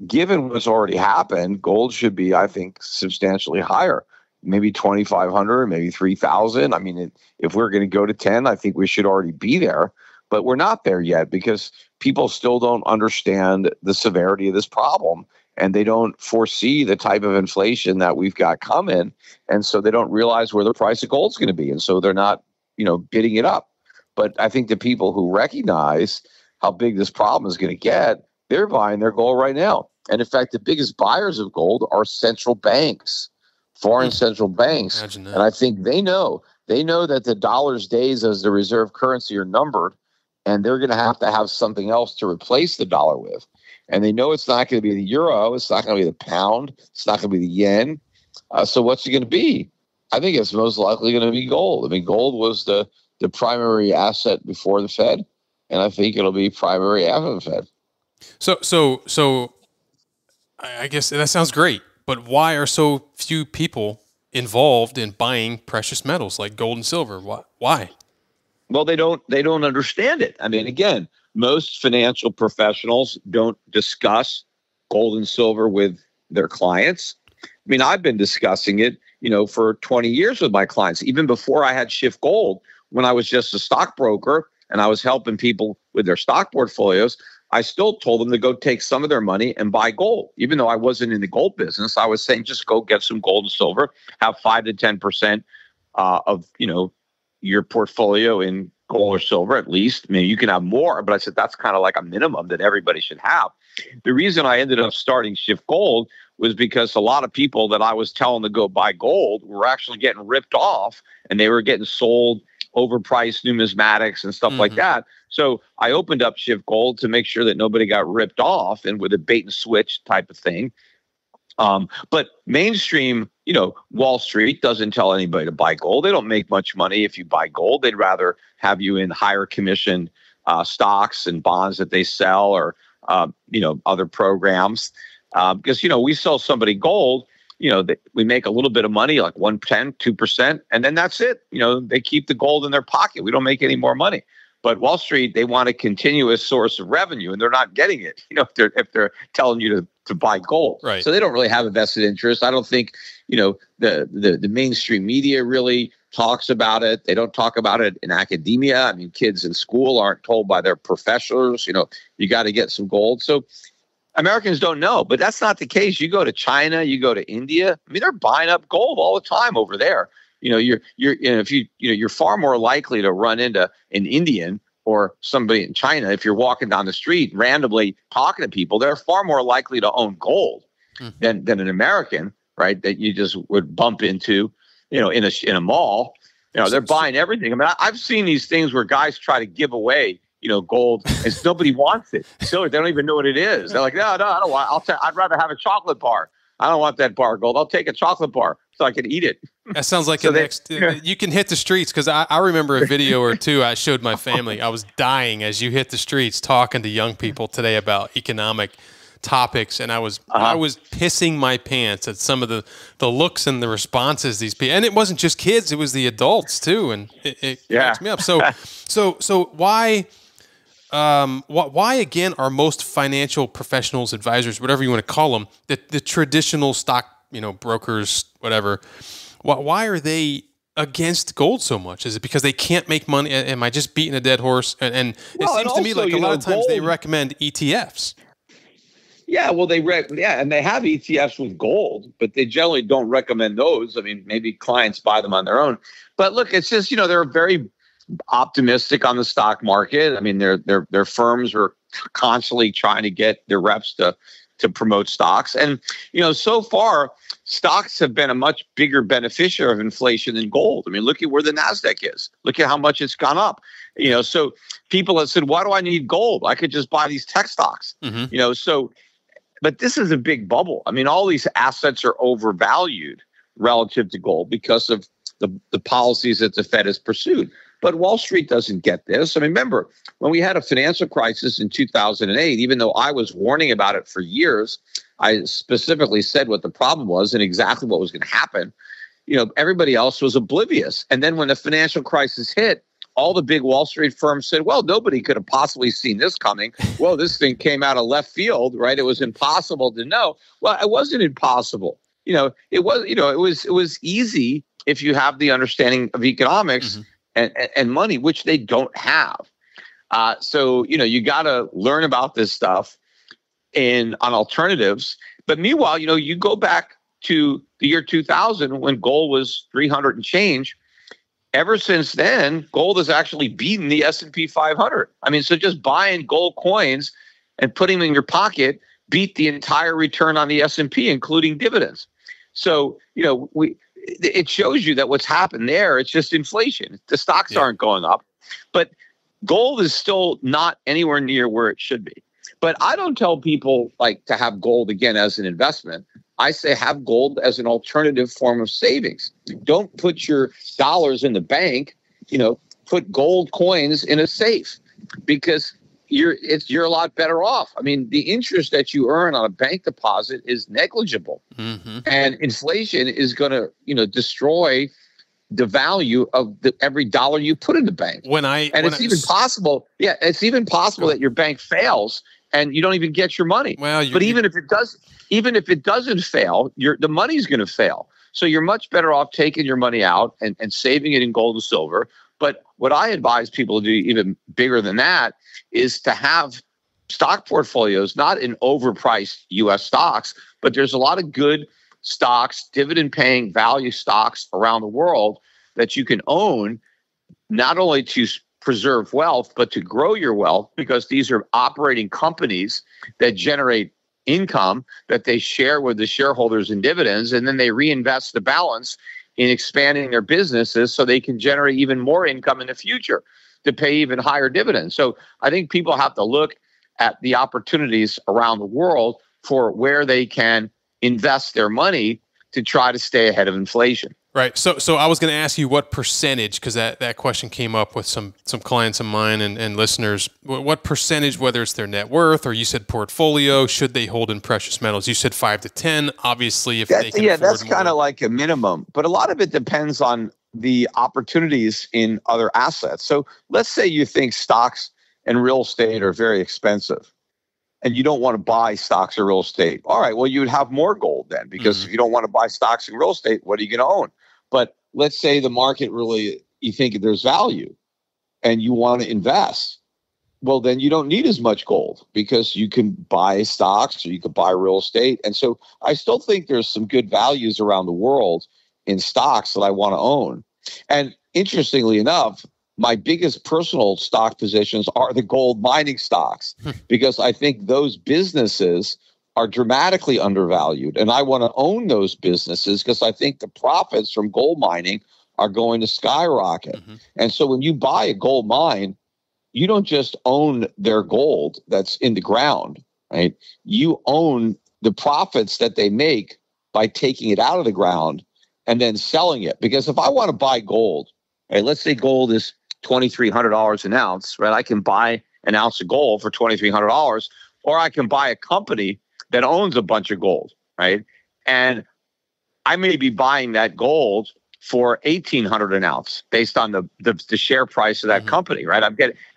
given what's already happened, gold should be, I think, substantially higher. Maybe 2,500, maybe 3,000. I mean, if we're going to go to 10, I think we should already be there. But we're not there yet because people still don't understand the severity of this problem, and they don't foresee the type of inflation that we've got coming. And so they don't realize where the price of gold is going to be. And so they're not, bidding it up. But I think the people who recognize how big this problem is going to get, they're buying their gold right now. And in fact, the biggest buyers of gold are central banks, foreign central banks. And I think they know that the dollar's days as the reserve currency are numbered. And they're going to have something else to replace the dollar with. And they know it's not going to be the euro. It's not going to be the pound. It's not going to be the yen. So what's it going to be? I think it's most likely going to be gold. I mean, gold was the primary asset before the Fed. And I think it'll be primary after the Fed. So I guess that sounds great. But why are so few people involved in buying precious metals like gold and silver? Why? Well, they don't understand it. I mean, again, most financial professionals don't discuss gold and silver with their clients. I mean, I've been discussing it, for 20 years with my clients, even before I had Schiff Gold, when I was just a stockbroker and I was helping people with their stock portfolios. I still told them to go take some of their money and buy gold. Even though I wasn't in the gold business, I was saying just go get some gold and silver, have 5 to 10% of, your portfolio in gold or silver at least. I mean, you can have more, but I said that's kind of like a minimum that everybody should have. The reason I ended up starting Schiff Gold was because a lot of people that I was telling to go buy gold were actually getting ripped off, and they were getting sold overpriced numismatics and stuff like that. So I opened up Schiff Gold to make sure that nobody got ripped off, and with a bait and switch type of thing. But mainstream, Wall Street doesn't tell anybody to buy gold. They don't make much money if you buy gold. They'd rather have you in higher commission stocks and bonds that they sell, or other programs. Because we sell somebody gold, we make a little bit of money, like 1%, 2%, and then that's it. They keep the gold in their pocket. We don't make any more money. But Wall Street, they want a continuous source of revenue, and they're not getting it. If they're telling you to buy gold, right? So they don't really have a vested interest. I don't think the mainstream media really talks about it. They don't talk about it in academia. I mean, kids in school aren't told by their professors, you got to get some gold. So Americans don't know, but that's not the case. You go to China, you go to India. I mean, they're buying up gold all the time over there. You're far more likely to run into an Indian or somebody in China if you're walking down the street randomly talking to people. They're far more likely to own gold than an American, right? That you just would bump into, in a mall. They're buying everything. I mean, I've seen these things where guys try to give away gold, and nobody wants it. Still, they don't even know what it is. They're like, no, I don't want. I'd rather have a chocolate bar. I don't want that bar of gold. I'll take a chocolate bar so I can eat it. That sounds like you can hit the streets, because I remember a video or two I showed my family. I was dying as you hit the streets talking to young people today about economic topics, and I was pissing my pants at some of the looks and the responses these people, and it wasn't just kids, it was the adults too, and it cracks me up. So why again are most financial professionals, advisors, whatever you want to call them, the traditional stock, brokers, whatever, why are they against gold so much? Is it because they can't make money? Am I just beating a dead horse? And it seems to me like a lot of times gold, they recommend ETFs. Yeah, well, and they have ETFs with gold, but they generally don't recommend those. I mean, maybe clients buy them on their own. But look, it's just, they're very optimistic on the stock market. I mean, their firms are constantly trying to get their reps to promote stocks. And, so far, stocks have been a much bigger beneficiary of inflation than gold. I mean, look at where the NASDAQ is. Look at how much it's gone up. So people have said, why do I need gold? I could just buy these tech stocks. But this is a big bubble. I mean, all these assets are overvalued relative to gold because of the policies that the Fed has pursued. But Wall Street doesn't get this. I mean, remember, when we had a financial crisis in 2008, even though I was warning about it for years, I specifically said what the problem was and exactly what was going to happen. Everybody else was oblivious. And then when the financial crisis hit, all the big Wall Street firms said, well, nobody could have possibly seen this coming. Well, this thing came out of left field, right? It was impossible to know. Well, it wasn't impossible. It was easy if you have the understanding of economics and money, which they don't have. So you got to learn about this stuff on alternatives. But meanwhile, you go back to the year 2000 when gold was 300 and change. Ever since then, gold has actually beaten the S&P 500. I mean, so just buying gold coins and putting them in your pocket beat the entire return on the S&P, including dividends. So, it shows you that what's happened there, it's just inflation. The stocks aren't going up, but gold is still not anywhere near where it should be. But I don't tell people like to have gold again as an investment. I say have gold as an alternative form of savings. Don't put your dollars in the bank, put gold coins in a safe, because you're a lot better off. I mean, the interest that you earn on a bank deposit is negligible. And inflation is going to, destroy the value of every dollar you put in the bank. It's even possible that your bank fails and you don't even get your money. But even if it doesn't fail, the money's going to fail. So you're much better off taking your money out and saving it in gold and silver. But what I advise people to do even bigger than that is to have stock portfolios, not in overpriced U.S. stocks, but there's a lot of good stocks, dividend-paying value stocks around the world that you can own, not only to preserve wealth, but to grow your wealth, because these are operating companies that generate income that they share with the shareholders in dividends, and then they reinvest the balance in expanding their businesses so they can generate even more income in the future to pay even higher dividends. So I think people have to look at the opportunities around the world for where they can invest their money to try to stay ahead of inflation. Right. So I was going to ask you what percentage, because that question came up with some clients of mine and listeners. What percentage, whether it's their net worth or you said portfolio, should they hold in precious metals? You said 5 to 10. Obviously, if they can afford that's more. kind of like a minimum. But a lot of it depends on the opportunities in other assets. So let's say you think stocks and real estate are very expensive, and you don't want to buy stocks or real estate. All right, well, you would have more gold then, because if you don't want to buy stocks and real estate, what are you going to own? But let's say the market really, you think there's value and you want to invest. Well, then you don't need as much gold because you can buy stocks or you can buy real estate. And so I still think there's some good values around the world in stocks that I want to own. And interestingly enough, my biggest personal stock positions are the gold mining stocks because I think those businesses are dramatically undervalued. And I want to own those businesses because I think the profits from gold mining are going to skyrocket. Mm-hmm. And so when you buy a gold mine, you don't just own their gold that's in the ground, right? You own the profits that they make by taking it out of the ground and then selling it. Because if I want to buy gold, right, let's say gold is $2,300 an ounce, right? I can buy an ounce of gold for $2,300, or I can buy a company that owns a bunch of gold, right? And I may be buying that gold for $1,800 an ounce based on the share price of that company, right?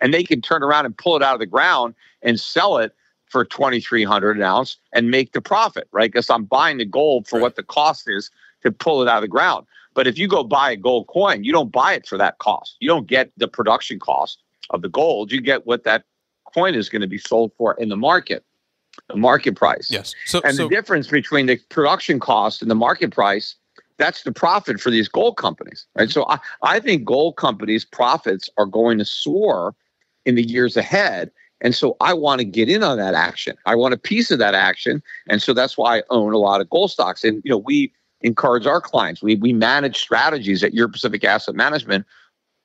And they can turn around and pull it out of the ground and sell it for $2,300 an ounce and make the profit, right? Because I'm buying the gold for what the cost is to pull it out of the ground. But if you go buy a gold coin, you don't buy it for that cost. You don't get the production cost of the gold. You get what that coin is going to be sold for in the market price. Yes. The difference between the production cost and the market price, that's the profit for these gold companies, right? So I think gold companies' profits are going to soar in the years ahead. And so I want to get in on that action. I want a piece of that action. And so that's why I own a lot of gold stocks. And, we encourage our clients. We manage strategies at Euro Pacific Asset Management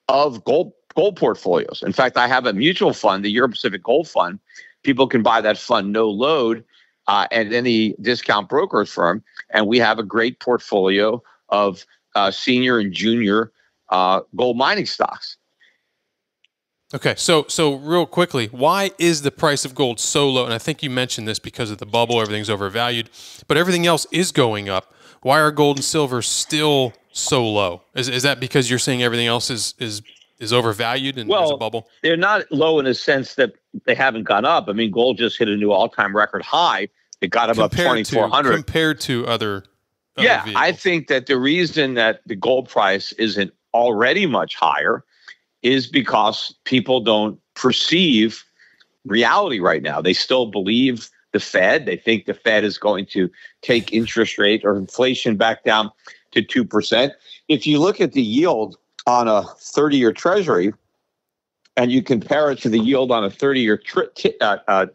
of gold portfolios. In fact, I have a mutual fund, the Euro Pacific Gold Fund. People can buy that fund no load at any discount brokerage firm. And we have a great portfolio of senior and junior gold mining stocks. Okay, so real quickly, why is the price of gold so low? And I think you mentioned this because of the bubble, everything's overvalued, but everything else is going up. Why are gold and silver still so low? Is that because you're saying everything else is overvalued and there's a bubble? They're not low in the sense that they haven't gone up. I mean, gold just hit a new all-time record high. It got above 2,400 compared to other vehicles. I think that the reason that the gold price isn't already much higher is because people don't perceive reality right now. They still believe the Fed. They think the Fed is going to take interest rate or inflation back down to 2%. If you look at the yield on a 30-year Treasury and you compare it to the yield on a 30-year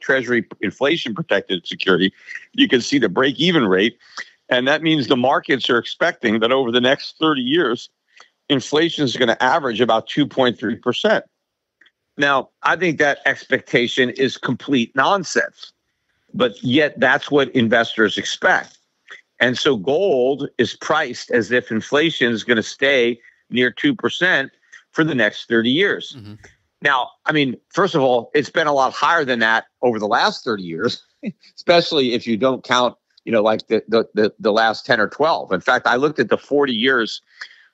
Treasury inflation-protected security, you can see the break-even rate. And that means the markets are expecting that over the next 30 years, inflation is going to average about 2.3%. Now, I think that expectation is complete nonsense, but yet that's what investors expect. And so gold is priced as if inflation is going to stay near 2% for the next 30 years. Mm-hmm. Now, I mean, first of all, it's been a lot higher than that over the last 30 years, especially if you don't count, like the last 10 or 12. In fact, I looked at the 40 years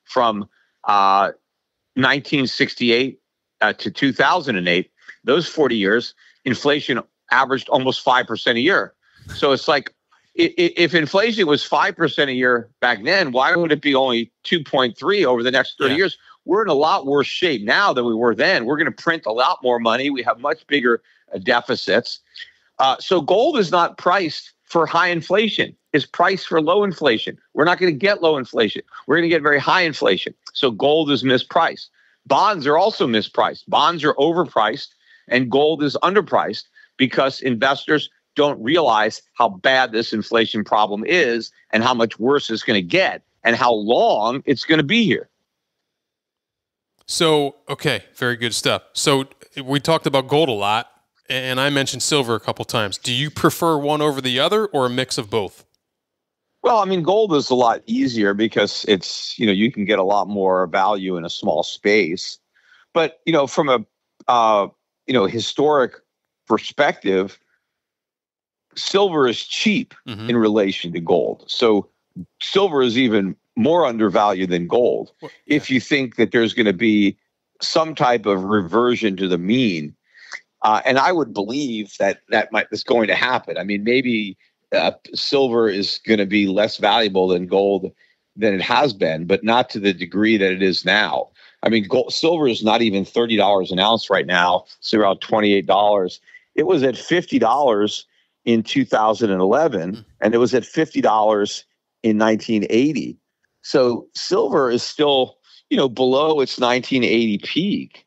from 1968 to 2008. Those 40 years, inflation averaged almost 5% a year. So it's like, if inflation was 5% a year back then, why would it be only 2.3 over the next 30 years? We're in a lot worse shape now than we were then. We're going to print a lot more money. We have much bigger deficits. So gold is not priced for high inflation. It's priced for low inflation. We're not going to get low inflation. We're going to get very high inflation. So gold is mispriced. Bonds are also mispriced. Bonds are overpriced and gold is underpriced because investors don't realize how bad this inflation problem is and how much worse it's going to get and how long it's going to be here. So, okay, very good stuff. So we talked about gold a lot, and I mentioned silver a couple times. Do you prefer one over the other or a mix of both? Well, I mean, gold is a lot easier because it's, you can get a lot more value in a small space. But, from a, historic perspective, silver is cheap in relation to gold. So silver is even more undervalued than gold. Well, if you think that there's going to be some type of reversion to the mean. And I would believe that is going to happen. I mean, maybe silver is going to be less valuable than gold than it has been, but not to the degree that it is now. I mean, silver is not even $30 an ounce right now. It's around $28. It was at $50 in 2011, and it was at $50 in 1980. So silver is still, below its 1980 peak.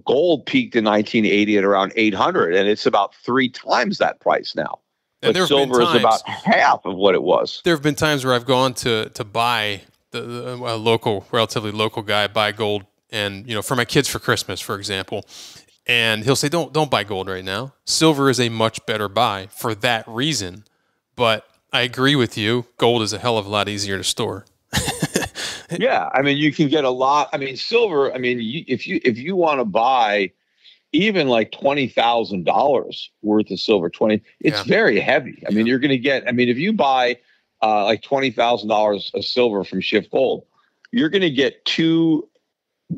Gold peaked in 1980 at around 800, and it's about 3 times that price now. But silver is about half of what it was. There have been times where I've gone to buy a relatively local guy buy gold, and for my kids for Christmas, for example, and he'll say, "Don't buy gold right now. Silver is a much better buy for that reason." But I agree with you. Gold is a hell of a lot easier to store. Yeah, I mean, you can get a lot. I mean, silver. I mean, if you want to buy even like $20,000 worth of silver, it's very heavy. I mean, you're going to get. I mean, if you buy like $20,000 of silver from Schiff Gold, you're going to get 2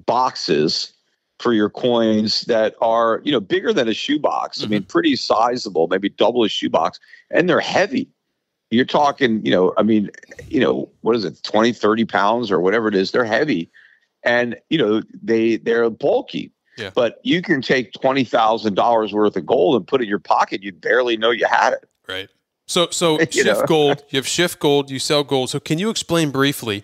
boxes for your coins that are bigger than a shoebox. I mean, pretty sizable, maybe double a shoebox, and they're heavy. You're talking, what is it, 20, 30 pounds or whatever it is. They're heavy, and they're bulky. Yeah. But you can take $20,000 worth of gold and put it in your pocket. You'd barely know you had it. Right. So Schiff Gold, you have Schiff Gold, you sell gold. So can you explain briefly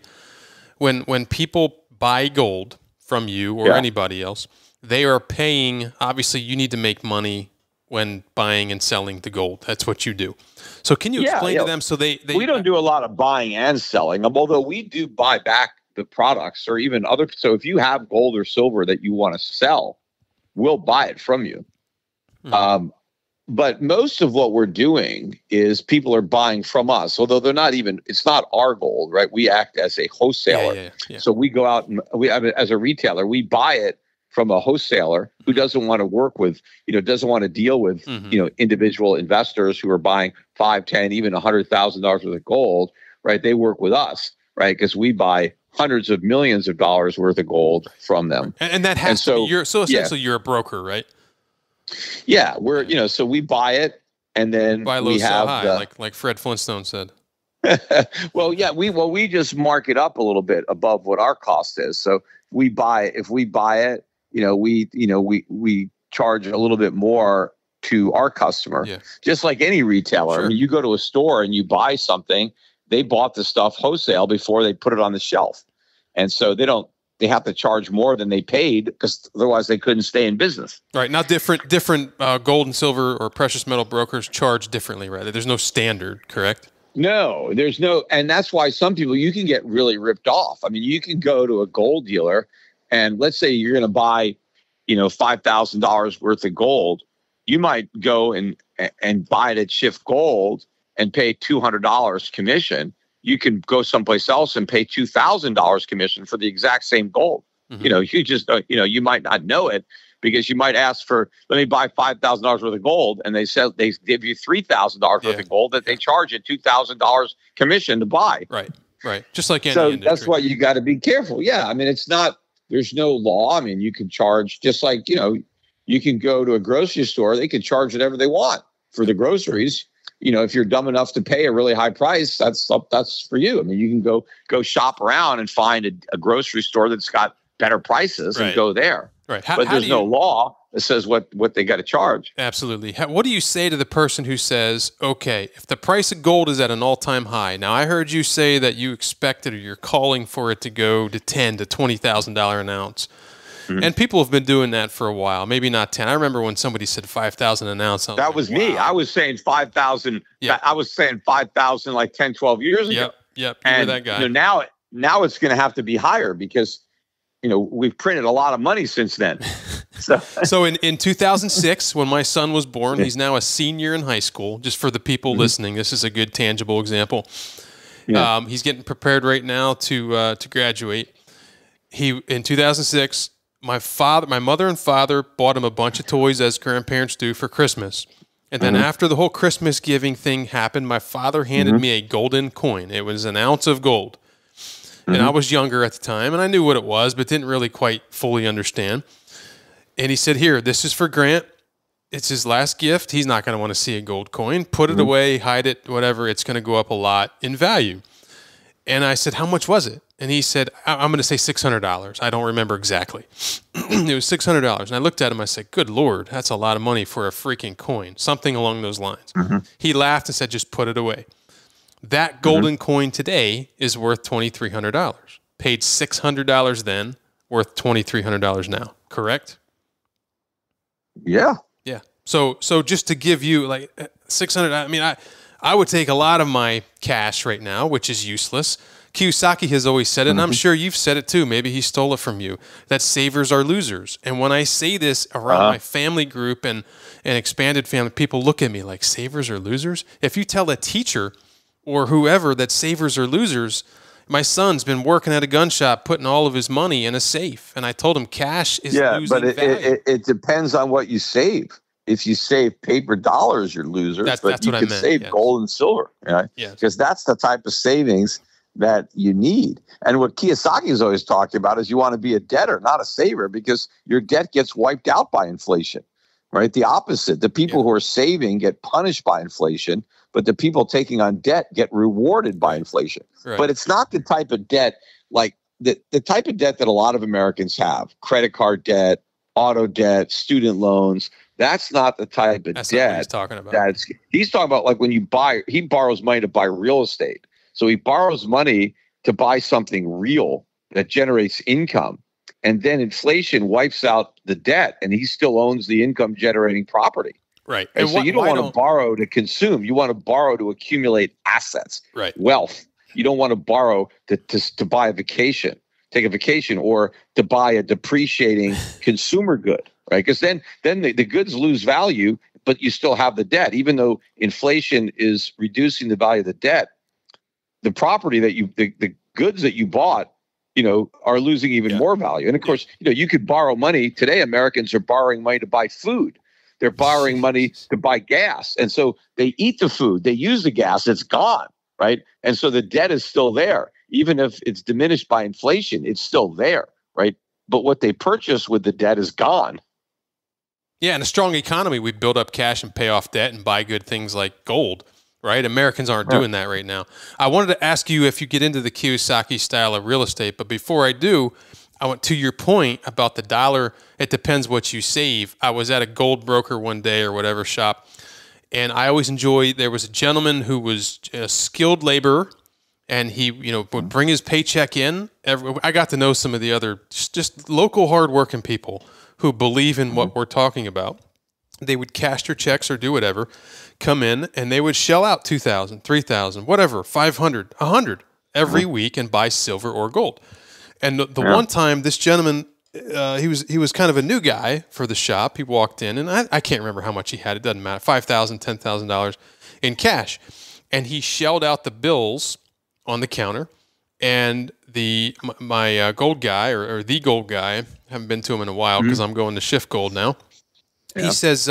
when people buy gold from you or anybody else, they are paying, obviously you need to make money when buying and selling the gold. That's what you do. So can you explain to them so they we don't do a lot of buying and selling, although we do buy back the products or even other. So if you have gold or silver that you want to sell, we'll buy it from you. Mm-hmm. But most of what we're doing is people are buying from us, although it's not our gold, right? We act as a wholesaler. Yeah. So we go out and as a retailer, we buy it from a wholesaler who doesn't want to work with, doesn't want to deal with, individual investors who are buying $5, $10, even $100,000 worth of gold, right? They work with us, right? Because we buy hundreds of millions of dollars worth of gold from them. And that has to be essentially you're a broker, right? Yeah, we're so we buy it and then buy low, sell high, like Fred Flintstone said. Well, yeah, we just mark it up a little bit above what our cost is. So if we buy it, we charge a little bit more to our customer, just like any retailer. Sure. I mean, you go to a store and you buy something, they bought the stuff wholesale before they put it on the shelf, and so they have to charge more than they paid because otherwise they couldn't stay in business. Right. Now different gold and silver or precious metal brokers charge differently, right? There's no standard, correct? No, there's no. And that's why some people, you can get really ripped off. I mean, you can go to a gold dealer and let's say you're going to buy, $5,000 worth of gold. You might go and buy it at Schiff Gold and pay $200 commission. You can go someplace else and pay $2,000 commission for the exact same gold. Mm-hmm. You just, you might not know it because you might ask for, let me buy $5,000 worth of gold. And they said they give you $3,000 worth of gold that they charge you $2,000 commission to buy. Right. Just like any industry. That's why you got to be careful. Yeah. I mean, there's no law. I mean, you can charge just like, you can go to a grocery store. They can charge whatever they want for the groceries. If you're dumb enough to pay a really high price, that's for you. I mean, you can go shop around and find a grocery store that's got better prices and go there. Right. But there's no law that says what they got to charge. Absolutely. What do you say to the person who says, okay, if the price of gold is at an all-time high, now I heard you say that you expected or you're calling for it to go to $10,000 to $20,000 an ounce. Mm-hmm. And people have been doing that for a while. Maybe not 10. I remember when somebody said 5,000 an ounce. That was me. I was saying 5,000. Yeah. I was saying 5,000 like 10, 12 years ago. Yep. You were that guy. Now it's going to have to be higher because, we've printed a lot of money since then. So in 2006, when my son was born, he's now a senior in high school. Just for the people listening, this is a good tangible example. Yeah. He's getting prepared right now to graduate. In 2006, my mother and father bought him a bunch of toys as grandparents do for Christmas. And then after the whole Christmas giving thing happened, my father handed me a golden coin. It was an ounce of gold. And I was younger at the time, and I knew what it was, but didn't really quite fully understand. And he said, here, this is for Grant. It's his last gift. He's not going to want to see a gold coin. Put it away, hide it, whatever. It's going to go up a lot in value. And I said, how much was it? And he said, I'm going to say $600. I don't remember exactly. It was $600. And I looked at him. I said, good Lord, that's a lot of money for a freaking coin. Something along those lines. He laughed and said, just put it away. That golden coin today is worth $2,300. Paid $600 then, worth $2,300 now. Correct? Yeah. Yeah. So just to give you like 600, I mean, I would take a lot of my cash right now, which is useless. Kiyosaki has always said it, and I'm sure you've said it too. Maybe he stole it from you, that savers are losers. And when I say this around my family group and expanded family, people look at me like, savers are losers? If you tell a teacher or whoever that savers are losers, my son's been working at a gun shop putting all of his money in a safe. And I told him cash is losing value. It depends on what you save. If you save paper dollars, you're losers. But you can save gold and silver, right? Because that's the type of savings that you need. And what Kiyosaki is always talking about is you want to be a debtor, not a saver, because your debt gets wiped out by inflation, right? The opposite. The people who are saving get punished by inflation, but the people taking on debt get rewarded by inflation. Right. But it's not the type of debt like the type of debt that a lot of Americans have: credit card debt, auto debt, student loans. That's not the type of debt he's talking about. He's talking about like when he borrows money to buy real estate. So he borrows money to buy something real that generates income. And then inflation wipes out the debt and he still owns the income generating property. Right. And so you don't want to borrow to consume. You want to borrow to accumulate assets, wealth. You don't want to borrow to buy a vacation, take a vacation, or to buy a depreciating consumer good, right? Because then the goods lose value, but you still have the debt. Even though inflation is reducing the value of the debt, the property that the goods that you bought, are losing even more value. And of course, you could borrow money. Today, Americans are borrowing money to buy food. They're borrowing money to buy gas. And so they eat the food, they use the gas, it's gone, right? And so the debt is still there. Even if it's diminished by inflation, it's still there, right? But what they purchase with the debt is gone. Yeah, in a strong economy, we build up cash and pay off debt and buy good things like gold. Right? Americans aren't doing that right now. I wanted to ask you if you get into the Kiyosaki style of real estate, but before I do, I went to your point about the dollar. It depends what you save. I was at a gold broker one day or whatever shop, and I always there was a gentleman who was a skilled laborer, and he, would bring his paycheck in. I got to know some of the other just local hardworking people who believe in what we're talking about. They would cash their checks or do whatever, come in, and they would shell out $2,000, $3,000, whatever, $500, $100 every week and buy silver or gold. And the one time, this gentleman, he was kind of a new guy for the shop. He walked in, and I can't remember how much he had. It doesn't matter, $5,000, $10,000 in cash, and he shelled out the bills on the counter. And my gold guy or the gold guy, I haven't been to him in a while because I'm going to Schiff Gold now. Yeah. He says,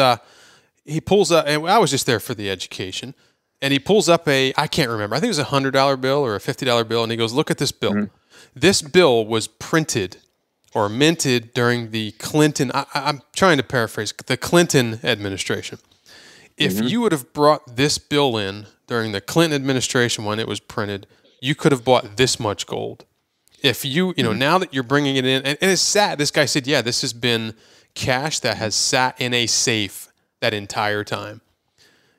he pulls up, and I was just there for the education, and he pulls up I can't remember, I think it was a $100 bill or a $50 bill, and he goes, look at this bill. This bill was printed or minted during the Clinton, I'm trying to paraphrase, the Clinton administration. If you would have brought this bill in during the Clinton administration when it was printed, you could have bought this much gold. If now that you're bringing it in, and it's sad, this guy said, yeah, this has been cash that has sat in a safe that entire time.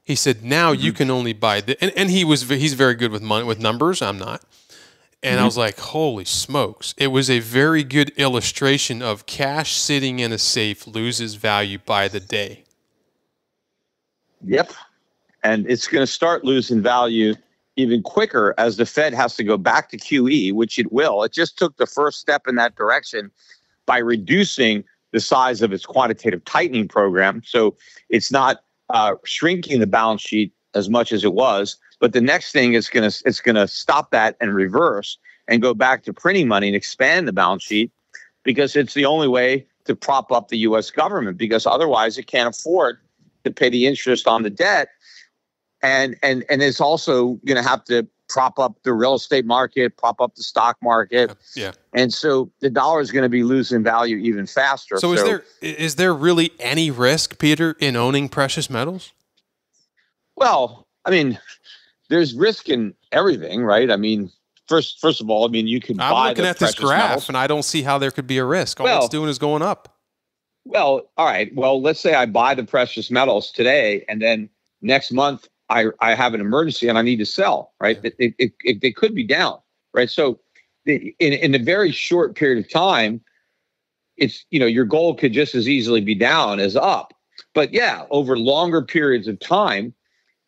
He said, now you can only buy and he's very good with money, with numbers. I'm not. And I was like, holy smokes. It was a very good illustration of cash sitting in a safe loses value by the day. Yep. And it's going to start losing value even quicker as the Fed has to go back to QE, which it will. It just took the first step in that direction by reducing the size of its quantitative tightening program. So it's not shrinking the balance sheet as much as it was. But the next thing is it's gonna stop that and reverse and go back to printing money and expand the balance sheet, because it's the only way to prop up the U.S. government, because otherwise it can't afford to pay the interest on the debt. And it's also going to have to prop up the real estate market, prop up the stock market. Yeah. And so the dollar is going to be losing value even faster. So is there really any risk, Peter, in owning precious metals? Well, I mean, there's risk in everything, right? I mean, first of all, I mean, you can I'm buy looking the at this precious graph, metals. and I don't see how there could be a risk. All Well, it's doing is going up. Well, all right. Well, let's say I buy the precious metals today, and then next month I have an emergency and I need to sell. Right? Yeah. It could be down. Right? So in a very short period of time, it's your gold could just as easily be down as up. But yeah, over longer periods of time,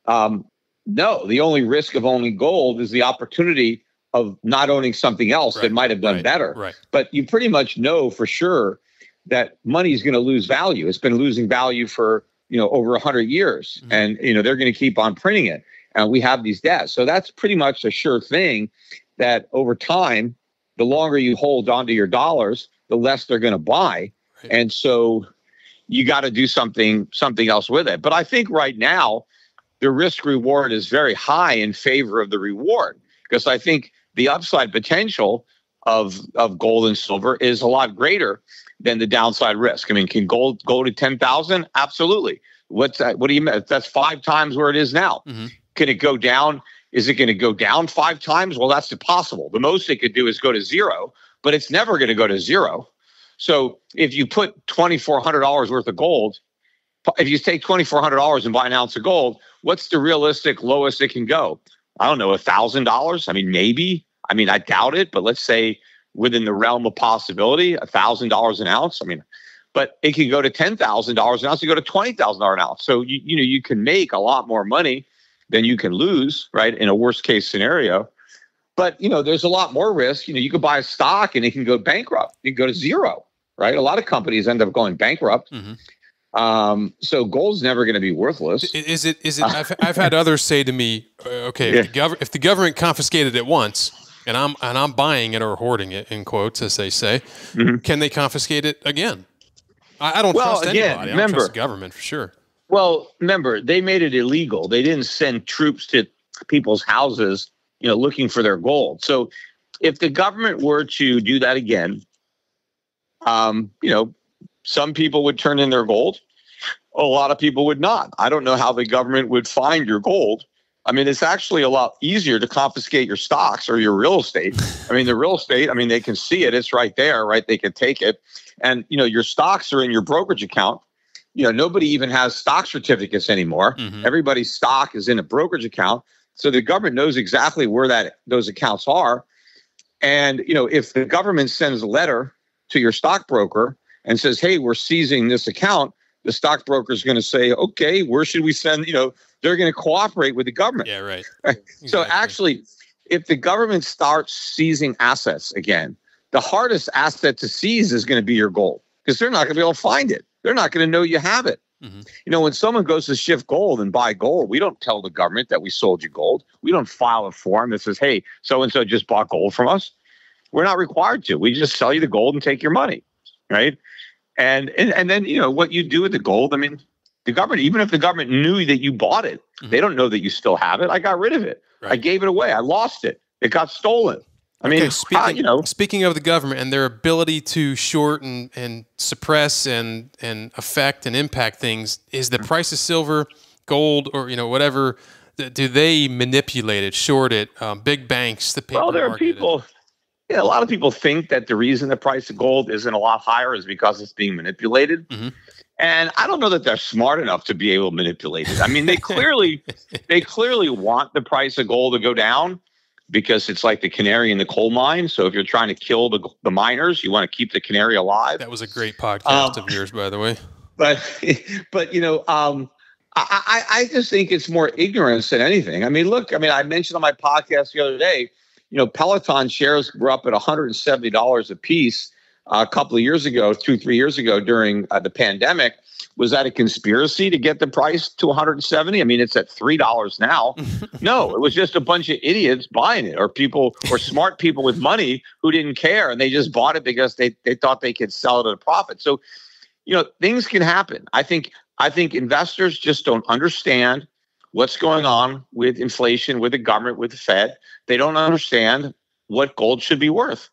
no. The only risk of owning gold is the opportunity of not owning something else that might have done better. Right. But you pretty much know for sure that money is going to lose value. It's been losing value for over 100 years, and they're going to keep on printing it, and we have these debts. So that's pretty much a sure thing that over time, the longer you hold onto your dollars, the less they're going to buy, and so you got to do something else with it. But I think right now the risk reward is very high in favor of the reward, because I think the upside potential of gold and silver is a lot greater than the downside risk. I mean, can gold go to 10,000? Absolutely. What's that? What do you mean? That's 5 times where it is now. Can it go down? Is it going to go down 5 times? Well, that's impossible. The most it could do is go to 0, but it's never going to go to 0. So if you put $2,400 worth of gold, if you take $2,400 and buy an ounce of gold, what's the realistic lowest it can go? I don't know, $1,000. I mean, maybe. I mean, I doubt it, but let's say within the realm of possibility, $1,000 an ounce. I mean, but it can go to $10,000 an ounce. You go to $20,000 an ounce. So you can make a lot more money than you can lose, right? In a worst case scenario. But there's a lot more risk. You could buy a stock and it can go bankrupt. It can go to 0, right? A lot of companies end up going bankrupt. So gold's never going to be worthless. Is it? I've had others say to me, okay, if the government confiscated it once, and I'm buying it or hoarding it in quotes, as they say, can they confiscate it again? I don't trust anybody. I don't trust the government for sure. Well, remember, they made it illegal. They didn't send troops to people's houses, looking for their gold. So if the government were to do that again, some people would turn in their gold. A lot of people would not. I don't know how the government would find your gold. I mean, it's actually a lot easier to confiscate your stocks or your real estate. I mean, the real estate, they can see it. It's right there, right? They can take it. And, your stocks are in your brokerage account. Nobody even has stock certificates anymore. Everybody's stock is in a brokerage account. So the government knows exactly where those accounts are. And, if the government sends a letter to your stockbroker and says, hey, we're seizing this account, the stockbroker is going to say, okay, where should we send? They're going to cooperate with the government. Yeah, right. Exactly. So actually, if the government starts seizing assets again, the hardest asset to seize is going to be your gold, because they're not going to be able to find it. They're not going to know you have it. When someone goes to Schiff Gold and buy gold, we don't tell the government that we sold you gold. We don't file a form that says, hey, so-and-so just bought gold from us. We're not required to. We just sell you the gold and take your money, right? And then, what you do with the gold, the government, even if the government knew that you bought it, they don't know that you still have it. I got rid of it. Right. I gave it away. I lost it. It got stolen. Speaking of the government and their ability to short and suppress and affect and impact things, is the price of silver, gold, or whatever, do they manipulate it, short it? Big banks, the paper market. Well, there are people. Yeah, a lot of people think that the reason the price of gold isn't a lot higher is because it's being manipulated. And I don't know that they're smart enough to be able to manipulate it. They clearly want the price of gold to go down, because it's like the canary in the coal mine. So if you're trying to kill the miners, you want to keep the canary alive. That was a great podcast of yours, by the way. But I just think it's more ignorance than anything. I mentioned on my podcast the other day, Peloton shares were up at $170 a piece a couple of years ago, 2-3 years ago during the pandemic. Was that a conspiracy to get the price to 170? It's at $3 now. No, it was just a bunch of idiots buying it, or smart people with money who didn't care, and they just bought it because they thought they could sell it at a profit. So, things can happen. I think investors just don't understand what's going on with inflation, with the government, with the Fed. They don't understand what gold should be worth.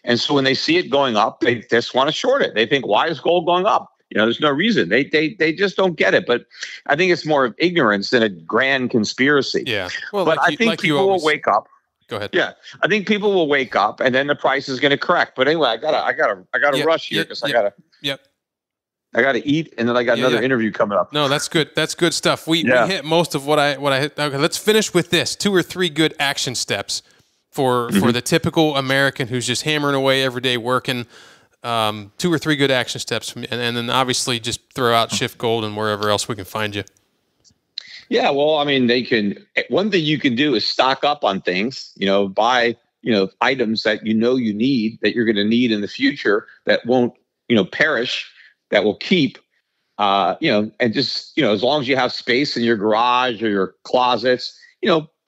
And so when they see it going up, they just want to short it. They think, why is gold going up? There's no reason. They just don't get it. But I think it's more of ignorance than a grand conspiracy. Yeah. Well, but I think people will wake up. Go ahead. Yeah, I think people will wake up, and then the price is going to correct. But anyway, I gotta rush here because I gotta eat, and then I got another interview coming up. No, that's good. That's good stuff. We hit most of what I hit. Okay, let's finish with this: 2 or 3 good action steps for the typical American who's just hammering away every day working. 2 or 3 good action steps, and then obviously just throw out Schiff Gold and wherever else we can find you. Yeah, well, I mean, one thing you can do is stock up on things, buy, items that you need, that you're going to need in the future, that won't, perish, that will keep, and just, as long as you have space in your garage or your closets,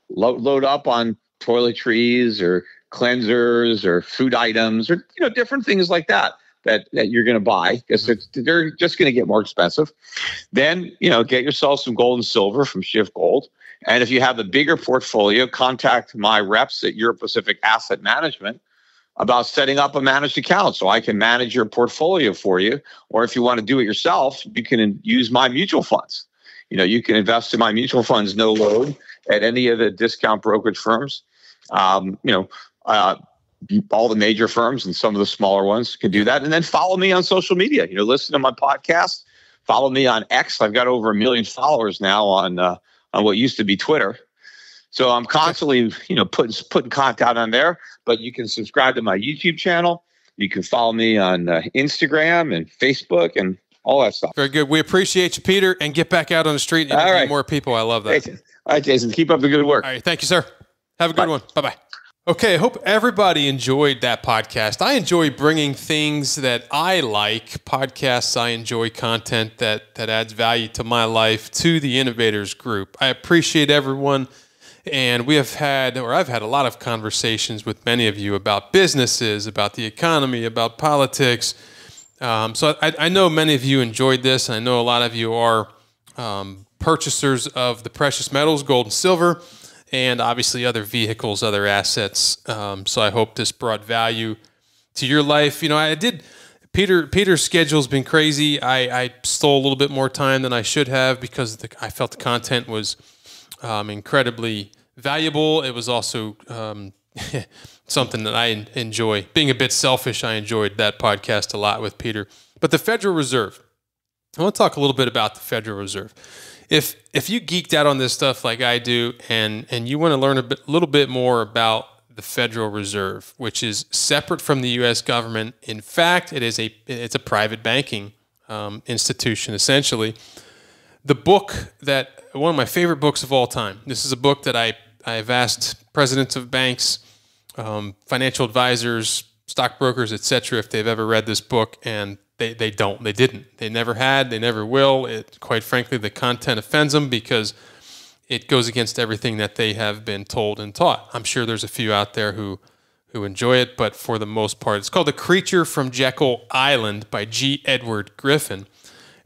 load up on toiletries or cleansers or food items or, different things like that you're going to buy because they're just going to get more expensive. Then, get yourself some gold and silver from Schiff Gold. And if you have a bigger portfolio, contact my reps at Europe Pacific Asset Management about setting up a managed account so I can manage your portfolio for you. Or if you want to do it yourself, you can use my mutual funds. You can invest in my mutual funds, no load, at any of the discount brokerage firms. All the major firms and some of the smaller ones can do that. And then follow me on social media. Listen to my podcast. Follow me on X. I've got over 1 million followers now on what used to be Twitter. So I'm constantly, putting content on there. But you can subscribe to my YouTube channel. You can follow me on Instagram and Facebook and all that stuff. Very good. We appreciate you, Peter, and get back out on the street and interview more people. I love that. All right, Jason. Keep up the good work. All right. Thank you, sir. Have a good one. Bye-bye. Okay, I hope everybody enjoyed that podcast. I enjoy bringing things that I like, podcasts I enjoy, content that adds value to my life, to the Innovators group. I appreciate everyone, and I've had a lot of conversations with many of you about businesses, about the economy, about politics. So I know many of you enjoyed this, and I know a lot of you are purchasers of the precious metals, gold and silver, and obviously other vehicles, other assets. So I hope this brought value to your life. Peter's schedule's been crazy. I stole a little bit more time than I should have because I felt the content was incredibly valuable. It was also something that I enjoy. Being a bit selfish, I enjoyed that podcast a lot with Peter. But the Federal Reserve. I want to talk a little bit about the Federal Reserve. If you geeked out on this stuff like I do, and you want to learn a little bit more about the Federal Reserve, which is separate from the U.S. government. In fact, it's a private banking institution, essentially. The book one of my favorite books of all time. This is a book that I've asked presidents of banks, financial advisors, stockbrokers, etc., if they've ever read this book, and they don't. They didn't. They never had. They never will. Quite frankly, the content offends them because it goes against everything that they have been told and taught. I'm sure there's a few out there who enjoy it, but for the most part, it's called The Creature from Jekyll Island by G. Edward Griffin.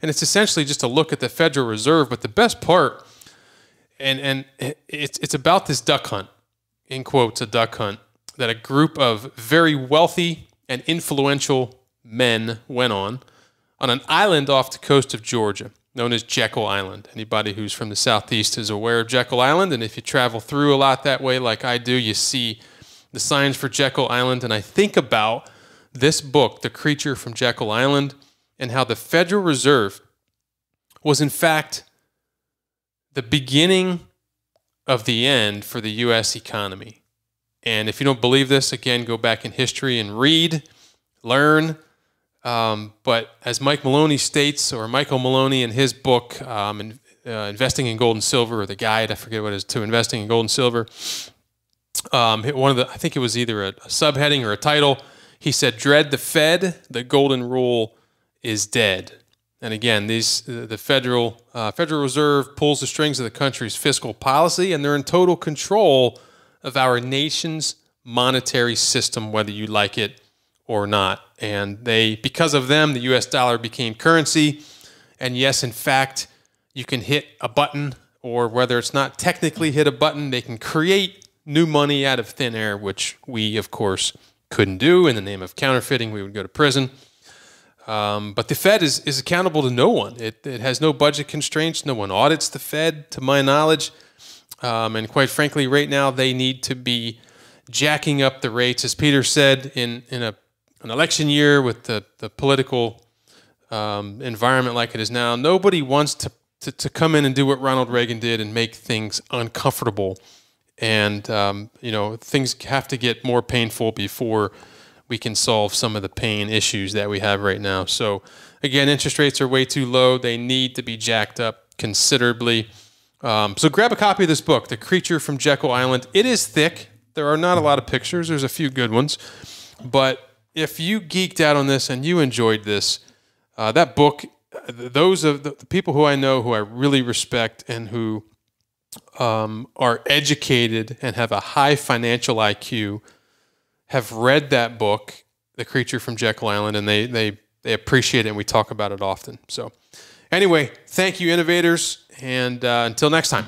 And it's essentially just a look at the Federal Reserve. But the best part, and it's about this duck hunt, in quotes, a duck hunt, that a group of very wealthy and influential men went on an island off the coast of Georgia, known as Jekyll Island. Anybody who's from the Southeast is aware of Jekyll Island, and if you travel through a lot that way like I do, you see the signs for Jekyll Island. And I think about this book, The Creature from Jekyll Island, and how the Federal Reserve was in fact the beginning of the end for the U.S. economy. And if you don't believe this, again, go back in history and read, learn. But as Michael Maloney in his book, Investing in Gold and Silver, or the guide, I forget what it is, to Investing in Gold and Silver, I think it was either a subheading or a title, he said, "Dread the Fed, the golden rule is dead." And again, the Federal Reserve pulls the strings of the country's fiscal policy, and they're in total control of our nation's monetary system, whether you like it or not. And because of them, the U.S. dollar became currency. And yes, in fact, you can hit a button, or whether it's not technically hit a button, they can create new money out of thin air, which we, of course, couldn't do. In the name of counterfeiting, we would go to prison. But the Fed is accountable to no one. It has no budget constraints. No one audits the Fed, to my knowledge. And quite frankly, right now, they need to be jacking up the rates. As Peter said, in an election year with the political environment like it is now, nobody wants to come in and do what Ronald Reagan did and make things uncomfortable. And, things have to get more painful before we can solve some of the pain issues that we have right now. So, again, interest rates are way too low. They need to be jacked up considerably. So grab a copy of this book, The Creature from Jekyll Island. It is thick. There are not a lot of pictures. There's a few good ones. But if you geeked out on this and you enjoyed this, that book, those of the people who I know who I really respect and who are educated and have a high financial IQ have read that book, The Creature from Jekyll Island, and they appreciate it, and we talk about it often. So anyway, thank you, innovators, and until next time.